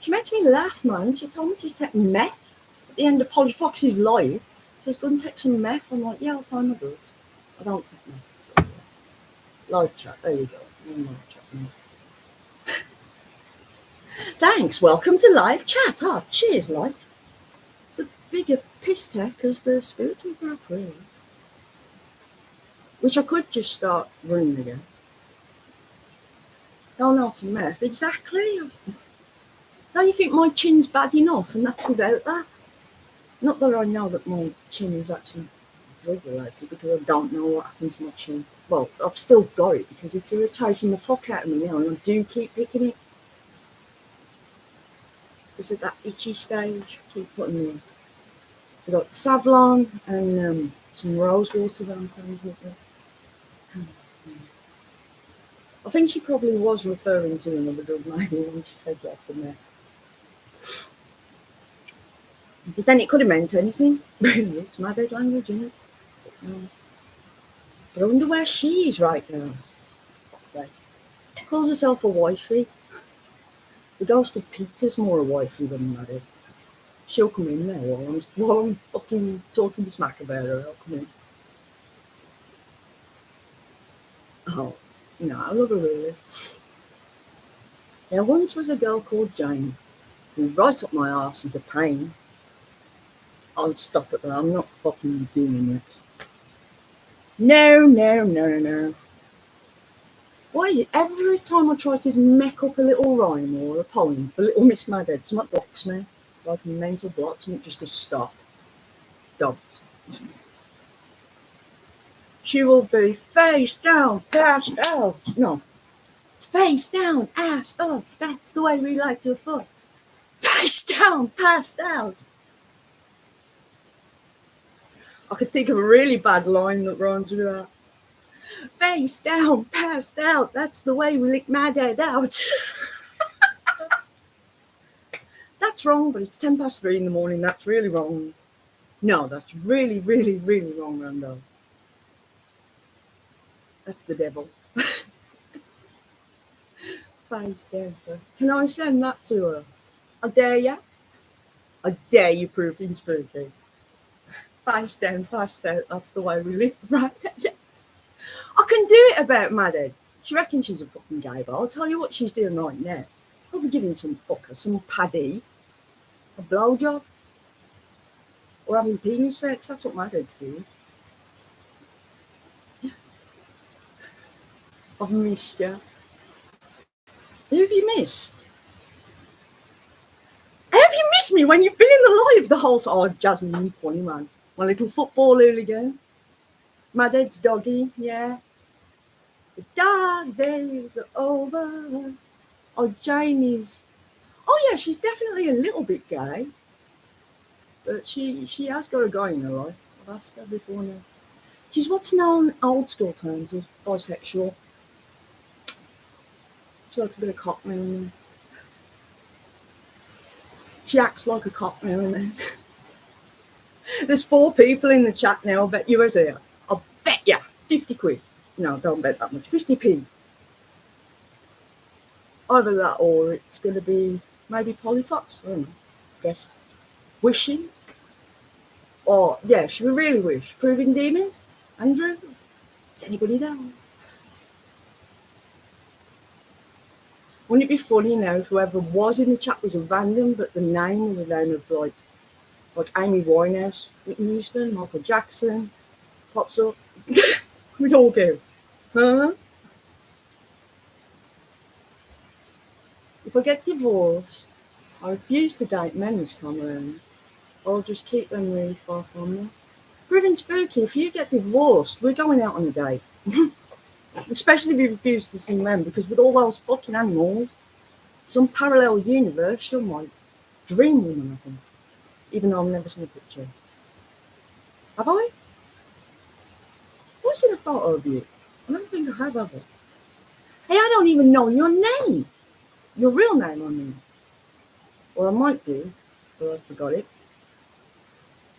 She makes me laugh, man. She told me to take meth at the end of Polly Fox's live. She was going to take some meth. I'm like, yeah, I'll find my drugs. I don't take meth. Live chat, there you go. Live chat now. Thanks, welcome to live chat. Oh, cheers, like. It's a bigger piss tech as the spiritual group, really. Which I could just start running again. Oh, not a meth. Exactly. Don't you think my chin's bad enough, and that's without that? Not that I know that my chin is actually drug related, because I don't know what happened to my chin. Well, I've still got it because it's irritating the fuck out of me now, and I do keep picking it. Because at that itchy stage, I keep putting in. I've got Savlon and some rose water that I'm cleansing it with. I think she probably was referring to another drug maybe when she said get from there. But then it could have meant anything. Really, it's my dead language, isn't it? But I wonder where she is right now. Right. She calls herself a wifey. The ghost of Peter's more a wifey than Maddie. She'll come in there while I'm fucking talking smack about her. I'll come in. Oh, no, I love her really. There once was a girl called Jane who right up my arse is a pain. I'll stop it there. I'm not fucking doing this. No. Why is it every time I try to make up a little rhyme or a poem for Little Miss Madhead, something blocks me, like a mental block, and it just goes stop. Don't. She will be face down, passed out. No. Face down, ass up. That's the way we like to fuck. Face down, passed out. I could think of a really bad line that rhymes with that. Face down, passed out. That's the way we lick Madhead out. That's wrong, but it's 3:10 in the morning. That's really wrong. No, that's really wrong, Rando. That's the devil. Face down. Can I send that to her? I dare ya. I dare you, proofing spooky. Face down, passed out. That's the way we live, right? Yes. I can do it about Madhead. She reckons she's a fucking gay, but I'll tell you what she's doing right now. Probably giving some fucker some paddy, a blowjob, or having penis sex. That's what Madhead's doing. I've missed you. Who have you missed? How have you missed me when you've been in the live the whole time? Oh, Jasmine, you funny man. My little football hooligan. My dad's doggy, yeah. The dog days are over. Oh, Jamie's. Oh, yeah, she's definitely a little bit gay. But she has got a guy in her life. I've asked her before now. She's what's known old school terms as bisexual. She likes a bit of cock now and then. She acts like a cock now and then. There's 4 people in the chat now. I'll bet you was here. I'll bet you 50 quid. No, don't bet that much. 50p. Either that or it's going to be maybe Polyfox. I don't know. Guess. Wishing. Or, yeah, should we really wish? Proving demon? Andrew? Is anybody there? Wouldn't it be funny now if whoever was in the chat was a random, but the name was a name of like Amy Winehouse, Whitney Houston, Michael Jackson, pops up. We'd all go, huh? If I get divorced, I refuse to date men this time around. I'll just keep them really far from me. Pretty spooky, if you get divorced, we're going out on a date. Especially if you refuse to see men, because with all those fucking animals, some parallel universe, you're my dream woman, I think. Even though I've never seen a picture. Have I? I've seen a photo of you. I don't think I have ever. Hey, I don't even know your name. Your real name, I mean. Or I might do, but I forgot it.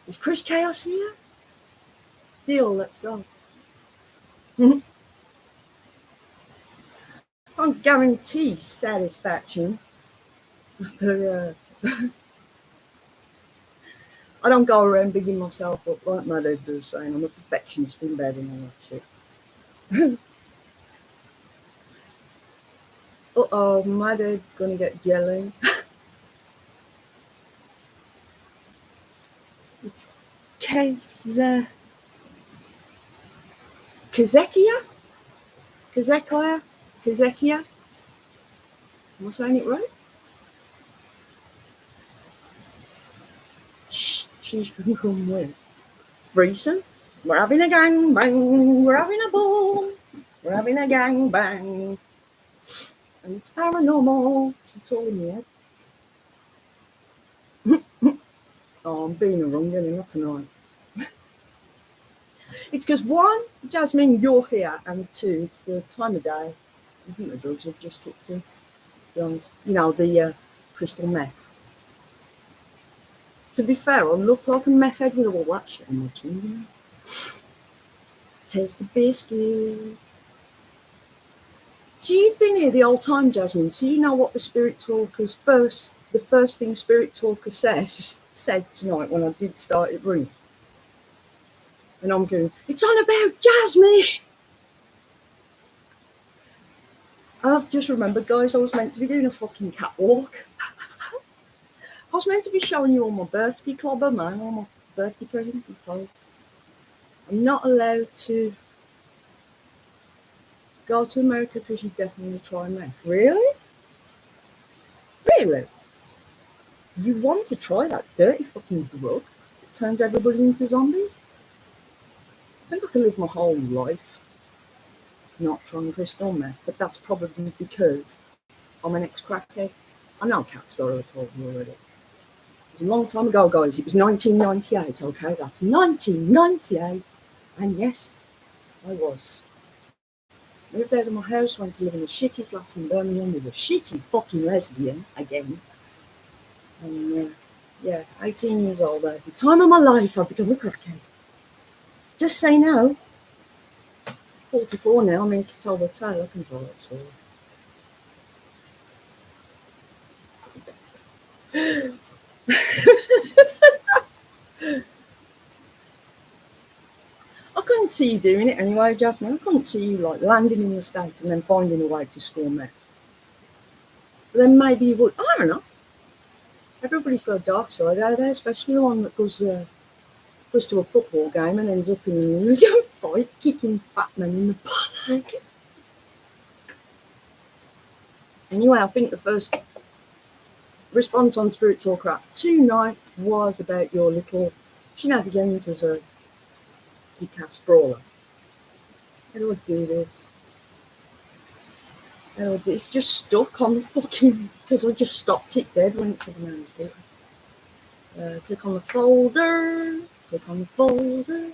Is Chris Chaos here? Deal, let's go. Can't guarantee satisfaction, but I don't go around bigging myself up like my dad does, saying I'm a perfectionist in bed and all that shit. Uh-oh, my dad's gonna get yelling. It's Kazekia? Kazekia? Am I saying it right? Shh, she's gonna come with. Threesome? We're having a gang bang, we're having a ball, we're having a gang bang. And it's paranormal, because it's all in the head. Oh, I'm being a wrong, not tonight. It's because 1, Jasmine, you're here, and 2, it's the time of day. I think the drugs have just kicked in, to be honest. You know, the crystal meth. To be fair, I look like a meth head with all that shit on my chin, you know. Taste the biscuit. So you've been here the whole time, Jasmine, so you know what the Spirit Talker's the first thing Spirit Talker said tonight when I did start it ringing. And I'm going, it's on about Jasmine. I've just remembered, guys, I was meant to be doing a fucking catwalk. I was meant to be showing you all my birthday clobber, man, all my birthday presents and clothes. I'm not allowed to go to America because you definitely try meth. Really? Really? You want to try that dirty fucking drug that turns everybody into zombies? I think I could live my whole life not trying crystal meth, but that's probably because I'm an ex-crackhead. I know Cat story, I told you already. It was a long time ago, guys. It was 1998, okay? That's 1998. And yes, I was. Moved out of my house, went to live in a shitty flat in Birmingham with a shitty fucking lesbian again. And yeah, 18 years old. At the time of my life, I've become a crackhead. Just say no. 44 now, I'm here to tell the tale. I can tell that story. I couldn't see you doing it anyway, Jasmine. I couldn't see you like landing in the States and then finding a way to score meth. But then maybe you would. I don't know. Everybody's got a dark side out there, especially the one that goes to a football game and ends up in a fight, kicking fat men in the butt. Anyway, I think the first response on Spirit Talk Rap tonight was about your little Shenanigans as a kick-ass brawler. How do I do this? It's just stuck on the fucking, because I just stopped it dead when it said man's bit. Click on the folder. Click on the folder.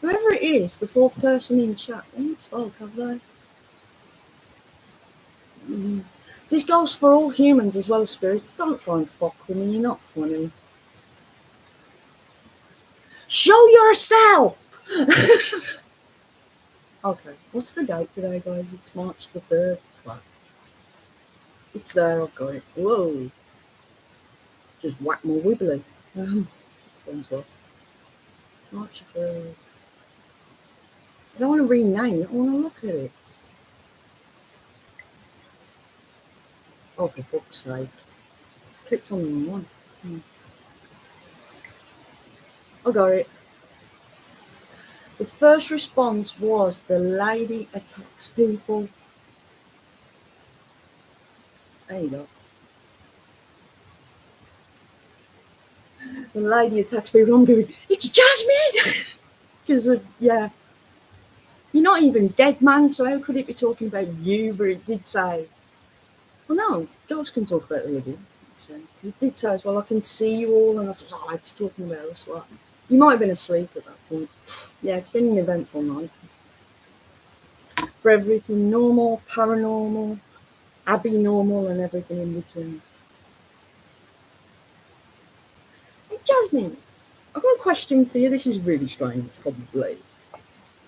Whoever it is, the fourth person in chat, they ain't spoke, have they? This goes for all humans as well as spirits. Don't try and fuck with me, you're not funny. Show yourself! Okay, what's the date today, guys? It's March the 3rd. It's there, I've got it. Whoa. Just whack more wibbly. Sounds well. March the 3rd. I don't want to rename it, I want to look at it. Oh, for fuck's sake. Clicked on the wrong one. I got it. The first response was the lady attacks people. There you go. The lady attacks people. I'm going, it's Jasmine! Because of, yeah. You're not even dead, man, so how could it be talking about you? But it did say, well, no, ghosts can talk about the living. It did say as well, I can see you all, and I said, oh, it's talking about us. Like, you might have been asleep at that point. Yeah, it's been an eventful night. For everything normal, paranormal, abnormal, and everything in between. Hey, Jasmine, I've got a question for you. This is really strange, probably.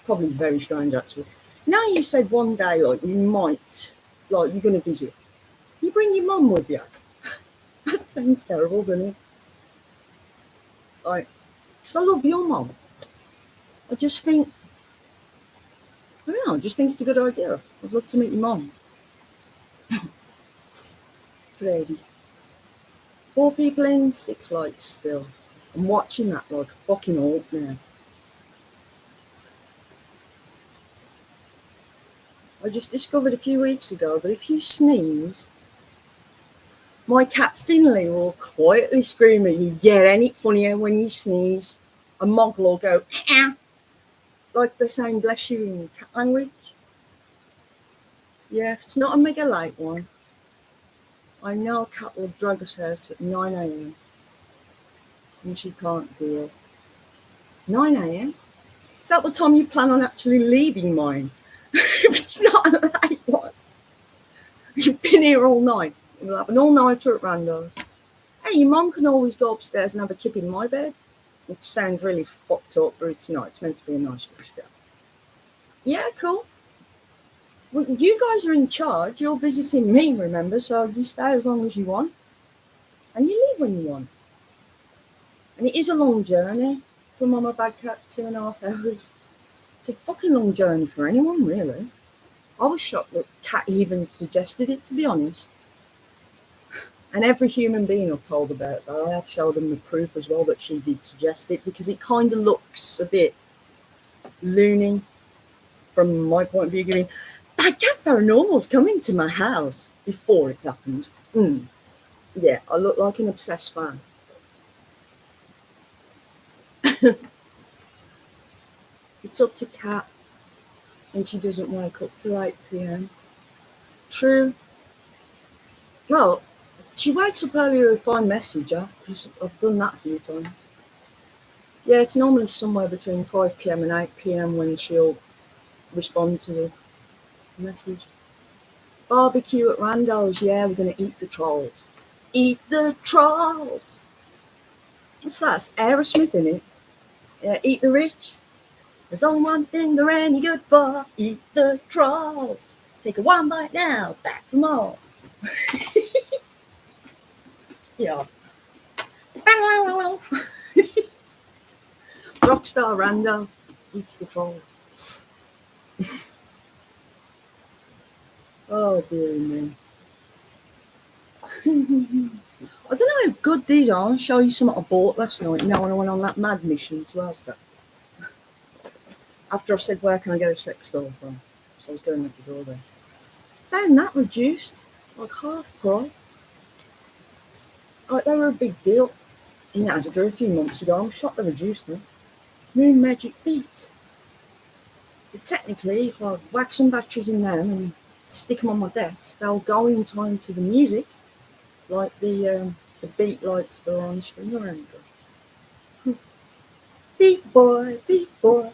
Probably very strange, actually. Now you said one day, like, you might, like, you're going to visit. You bring your mum with you. That sounds terrible, doesn't it? Like, because I love your mum. I just think, I don't know, I just think it's a good idea. I'd love to meet your mum. Crazy. 4 people in, 6 likes still. I'm watching that like a fucking alt now. I just discovered a few weeks ago that if you sneeze, my cat Finley will quietly scream at you. Yeah, ain't it funny when you sneeze? A Moggle will go, ah, like they're saying bless you in cat language. Yeah, if it's not a mega light one, I know a cat will drag us out at 9 a.m. and she can't deal. 9 a.m? Is that the time you plan on actually leaving mine? If it's not a late one, you've been here all night. We'll have an all-nighter at Rando'S. Hey, your mum can always go upstairs and have a kip in my bed. Which sounds really fucked up, but it's not. It's meant to be a nice fish there. Yeah, cool. Well, you guys are in charge. You're visiting me, remember? So you stay as long as you want. And you leave when you want. And it is a long journey from Mama Bad Cat, 2.5 hours. It's a fucking long journey for anyone, really. I was shocked that Cat even suggested it, to be honest. And every human being I've told about that, I have showed them the proof as well that she did suggest it, because it kind of looks a bit loony from my point of view, going, Bad Cat Paranormal's coming to my house before it's happened. Yeah, I look like an obsessed fan. It's up to Cat, and she doesn't wake up till 8 p.m. True. Well, she wakes up earlier if I message her, because I've done that a few times. Yeah, it's normally somewhere between 5 p.m. and 8 p.m. when she'll respond to the message. Barbecue at Rando'S, yeah, we're going to eat the trolls. Eat the trolls! What's that? It's Aerosmith, in it? Yeah, eat the rich. There's only one thing they're any good for. Eat the trolls. Take a one bite now, back for more. Yeah. Rockstar Rando eats the trolls. Oh, dear me. I don't know how good these are. I'll show you something I bought last night. When I went on that mad mission to Asda. After I said, where can I get a sex doll from? So I was going up the door there. Found that reduced, like half price. Like, they were a big deal. in Asda a few months ago. I'm shocked they reduced them. Moon Magic Beat. So technically, if I whack some batteries in them and stick them on my desk, they'll go in time to the music, like the beat lights that are on the string around them. Beat boy, beat boy,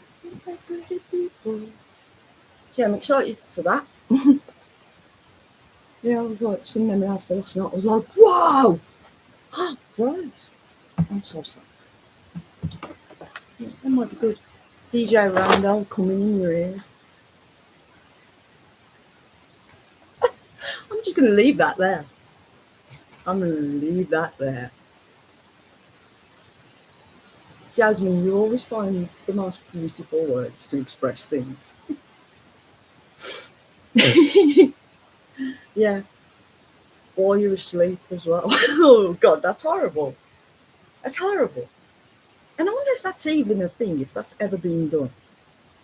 beat boy. So I'm excited for that. Yeah, I was like, sitting there last night, I was like, whoa! Oh, Christ. I'm so sorry. Yeah, that might be good. DJ Rando coming in your ears. I'm just going to leave that there. I'm going to leave that there. Jasmine, you always find the most beautiful words to express things. Yeah. While you're asleep as well. Oh, God, that's horrible. That's horrible. And I wonder if that's even a thing, if that's ever been done.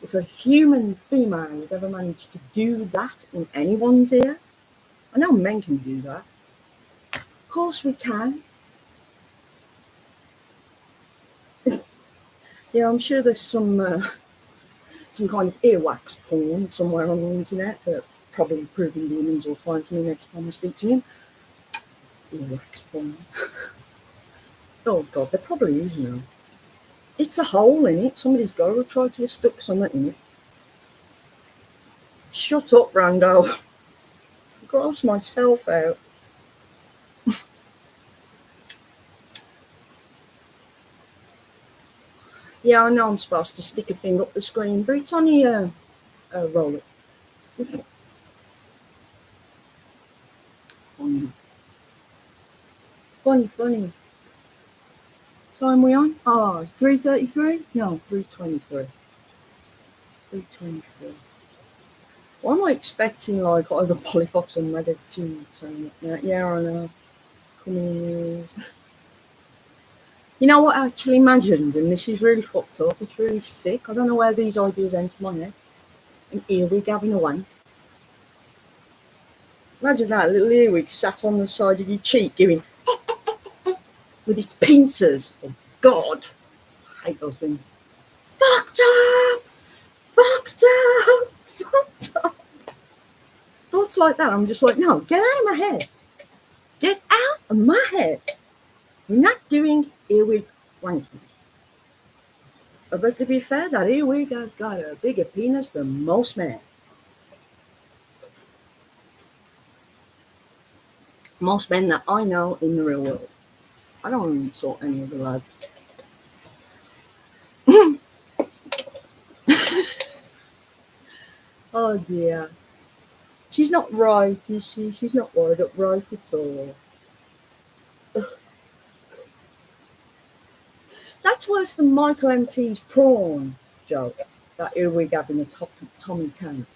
If a human female has ever managed to do that in anyone's ear. I know men can do that. Of course we can. Yeah, I'm sure there's some kind of earwax porn somewhere on the internet that probably Proving Demons will find for me next time I speak to him. Earwax porn. Oh God, there probably is now. It's a hole in it. Somebody's got to try to have stuck something in it. Shut up, Rando. Gross myself out. Yeah, I know I'm supposed to stick a thing up the screen, but it's only a roller. Funny. Time we on? Oh, it's 3:33? No, 3:23. 3:23. What am I expecting, like, either Polyfox or Medic to turn up? Yeah, I know. Coming in years. You know what I actually imagined, and this is really fucked up, it's really sick. I don't know where these ideas enter my head. An earwig having a wank. Imagine that, little earwig sat on the side of your cheek giving with his pincers. Oh, God. I hate those things. Fucked up! Fucked up! Fucked up! Thoughts like that, I'm just like, no, get out of my head. Get out of my head. You're not doing earwig wanking. But to be fair, that earwig has got a bigger penis than most men. Most men that I know in the real world. I don't want to insult any of the lads. Oh dear. She's not right, is she? She's not wired up right at all. That's worse than Michael M.T.'s prawn joke. That earwig having a Tommy tank.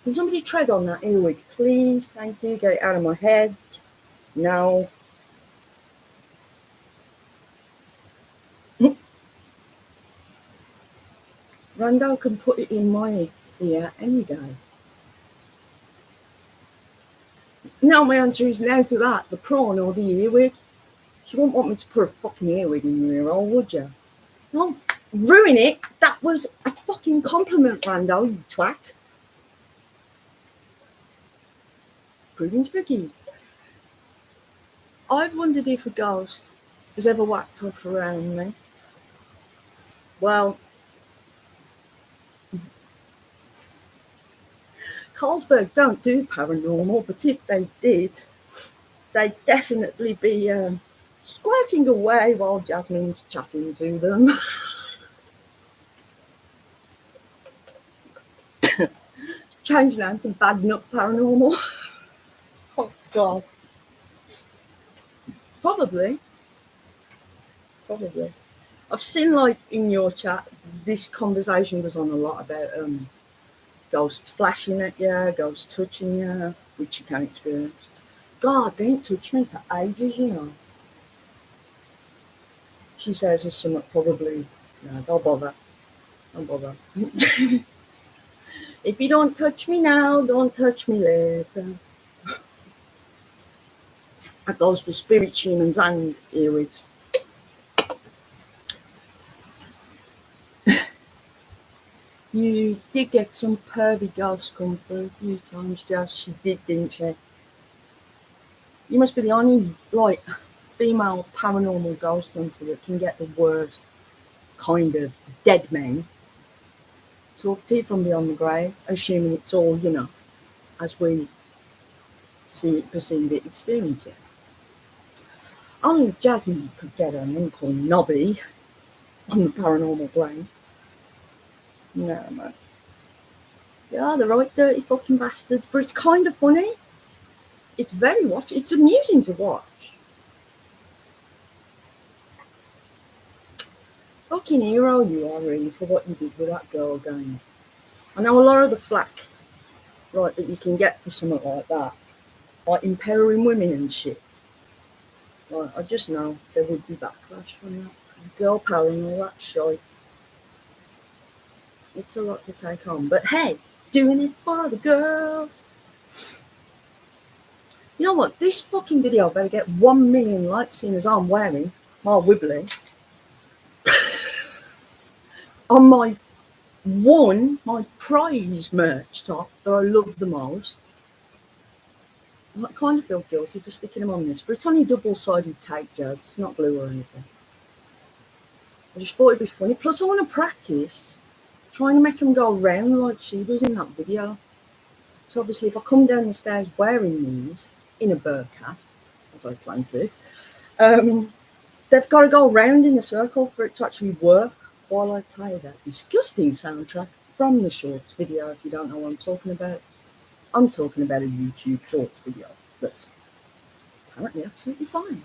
Can somebody tread on that earwig, please? Thank you. Get it out of my head. No. Randall can put it in my ear any day. No, my answer is no to that. The prawn or the earwig. You wouldn't want me to put a fucking earwig in your ear hole, would you? No, ruin it. That was a fucking compliment, Randall, you twat. Proving spooky. I've wondered if a ghost has ever whacked off around me. Well, Carlsberg don't do paranormal, but if they did, they'd definitely be squirting away while Jasmine's chatting to them. Change name to Bad Nut Paranormal. Oh, God. Probably. I've seen, like, in your chat, this conversation was on a lot about ghosts flashing at you, ghosts touching you, which you can experience. God, they ain't touched me for ages, you know. She says there's something probably, no, don't bother. If you don't touch me now, don't touch me later. That goes for spirit humans and earwigs. You did get some pervy ghosts come through a few times, Jazz. She did, didn't she? You must be the only, like, female paranormal ghost hunter that can get the worst kind of dead men talk to you from beyond the grave, assuming it's all, as we see it, perceive it, experience it. Only Jasmine could get an Uncle Nobby on the paranormal plane. No, man. Yeah, they're right dirty fucking bastards, but it's kind of funny. It's it's amusing to watch. Fucking hero you are, really, for what you did with that girl game. I know a lot of the flack, right, that you can get for something like that, like empowering women and shit. Like, I just know there would be backlash from that. Girl power and all that shit. It's a lot to take on. But hey, doing it for the girls. You know what? This fucking video better get 1 million likes, seeing as I'm wearing my wibbly on my prize merch top that I love the most. I kind of feel guilty for sticking them on this, but it's only double-sided tape, Jazz. It's not glue or anything. I just thought it'd be funny. Plus, I want to practice trying to make them go round like she does in that video. So obviously, if I come down the stairs wearing these in a burqa, as I plan to, they've got to go round in a circle for it to actually work while I play that disgusting soundtrack from the Shorts video, if you don't know what I'm talking about. I'm talking about a YouTube Shorts video that's apparently absolutely fine.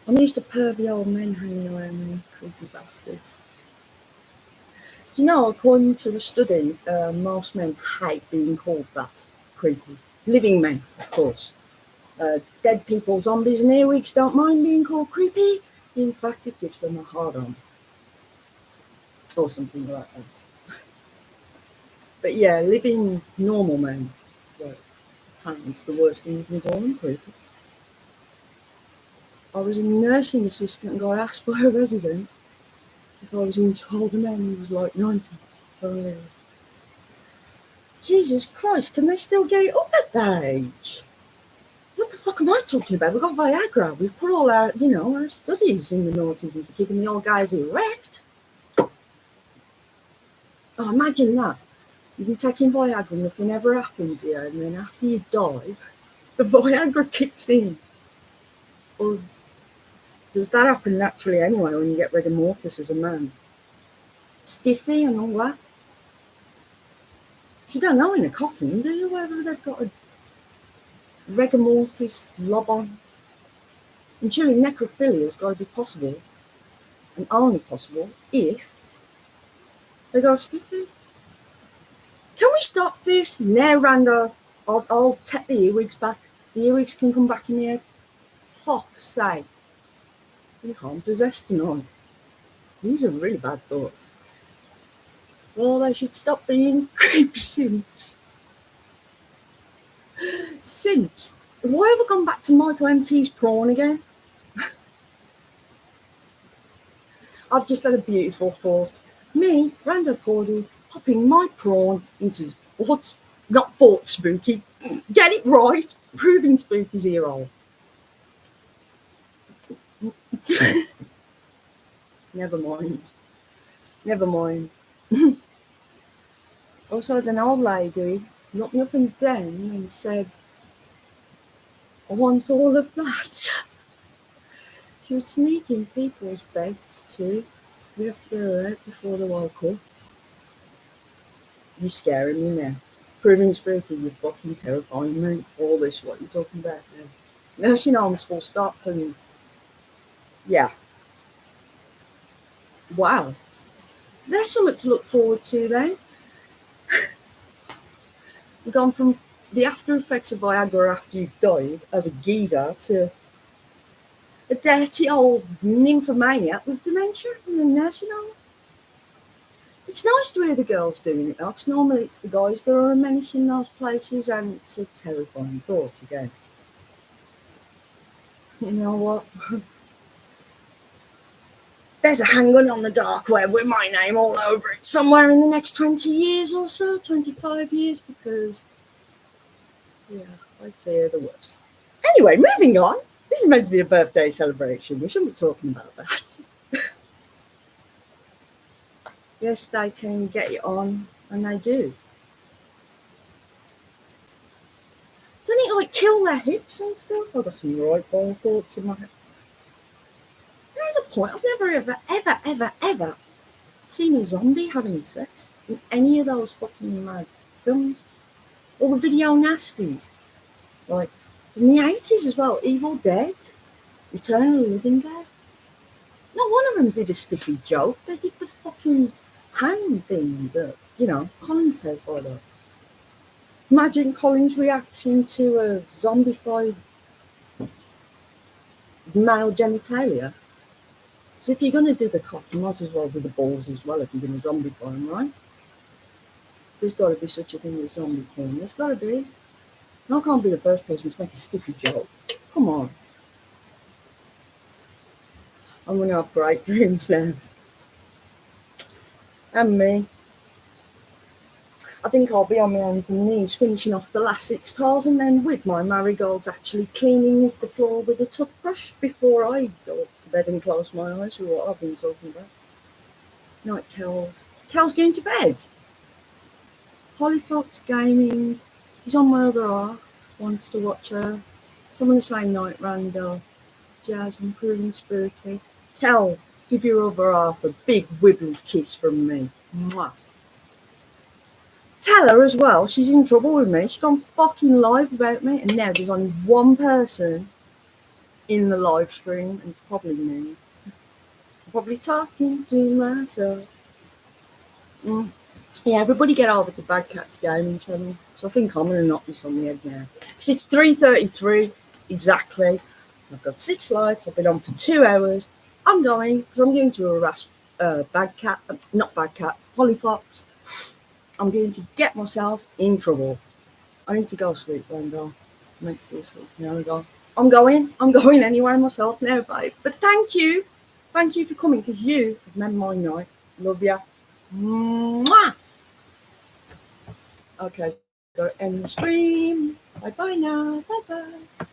I'm used to pervy old men hanging around me, creepy bastards. Do you know, according to the study, most men hate being called that, creepy. Living men, of course. Dead people, zombies and earwigs don't mind being called creepy. In fact, it gives them a hard-on. Or something like that. But yeah, living normal men, well, apparently it's the worst thing you can call them, creepy. I was a nursing assistant and got asked by a resident if I was into older men. He was like 90. Oh, Jesus Christ, can they still get it up at that age? What the fuck am I talking about? We've got Viagra. We've put all our, our studies in the noughties into keeping the old guys erect. Oh, imagine that. You've been taking Viagra and nothing ever happens here, and then after you die, the Viagra kicks in. Or does that happen naturally anyway when you get rigor mortis as a man? Stiffy and all that? You don't know in a coffin, do you, whether they've got a rigor mortis lob on? And surely necrophilia has got to be possible, and only possible, if they got a stiffy. Can we stop this? Now, Rando, I'll take the earwigs back. The earwigs can come back in the head. Fuck's sake. You can't possess tonight. These are really bad thoughts. Well, they should stop being creepy simps. Simps? Why have I gone back to Michael MT's prawn again? I've just had a beautiful thought. Me, Rando Cordy, popping my prawn into what's not thought spooky. Get it right, proving spooky 0. Never mind. Never mind. Also had an old lady looked me up and down and said, I want all of that. She was sneaking people's beds too. We have to get her out before they woke up. You're scaring me now. Proving spooky, you're fucking terrifying me. All this, what you're talking about now. Nursing homes full stop and yeah. Wow. There's something to look forward to then. We've gone from the after effects of Viagra after you've died as a geezer to a dirty old nymphomaniac with dementia in a nursing home. It's nice to hear the girls doing it, though, because normally it's the guys that are a menace in those places, and it's a terrifying thought again. You know what? there's a handgun on the dark web with my name all over it somewhere in the next 20 years or so, 25 years, because, yeah, I fear the worst. Anyway, moving on. This is meant to be a birthday celebration. We shouldn't be talking about that. Yes, they can get it on, and they do. Doesn't it, like, kill their hips and stuff? I've got some right ball thoughts in my head. There's a point. I've never, ever seen a zombie having sex in any of those fucking mad films. All the video nasties. Like, in the 80s as well, Evil Dead, Return of the Living Dead. Not one of them did a stiffy joke. They did the fucking hand thing that, you know, Colin's terrified of. Imagine Colin's reaction to a zombified male genitalia. Because if you're going to do the cock, you might as well do the balls as well if you're going to zombify them, right? There's got to be such a thing as zombie porn. There's got to be. I can't be the first person to make a stiffy joke. Come on. I'm going to have great dreams now. And me. I think I'll be on my hands and knees finishing off the last 6 tiles, and then with my marigolds actually cleaning the floor with a toothbrush before I go up to bed and close my eyes with what I've been talking about. Night, Kel's. Kel's going to bed. Holly Fox Gaming. He's on my other half. Wants to watch her. Someone say night, Rando. Jazz and proving spooky. Kel, give your other half a big wibbly kiss from me. Mwah. Tell her as well, she's in trouble with me. She's gone fucking live about me, and now there's only one person in the live stream, and it's probably me. I'm probably talking to myself. Yeah, everybody get over to Bad Cat's Gaming channel. So I think I'm going to knock this on the head now. Because it's 3:33 exactly. I've got 6 lights. I've been on for 2 hours. I'm going, because I'm going to harass Bad Cat, not Bad Cat, Holly Fox. I'm going to get myself in trouble. I need to go sleep, Rando. I'm meant to be asleep. There we go. I'm going anyway myself now, babe. But thank you. Thank you for coming, because you have made my night. Love ya. Mwah! Okay, go end the stream. Bye-bye now. Bye-bye.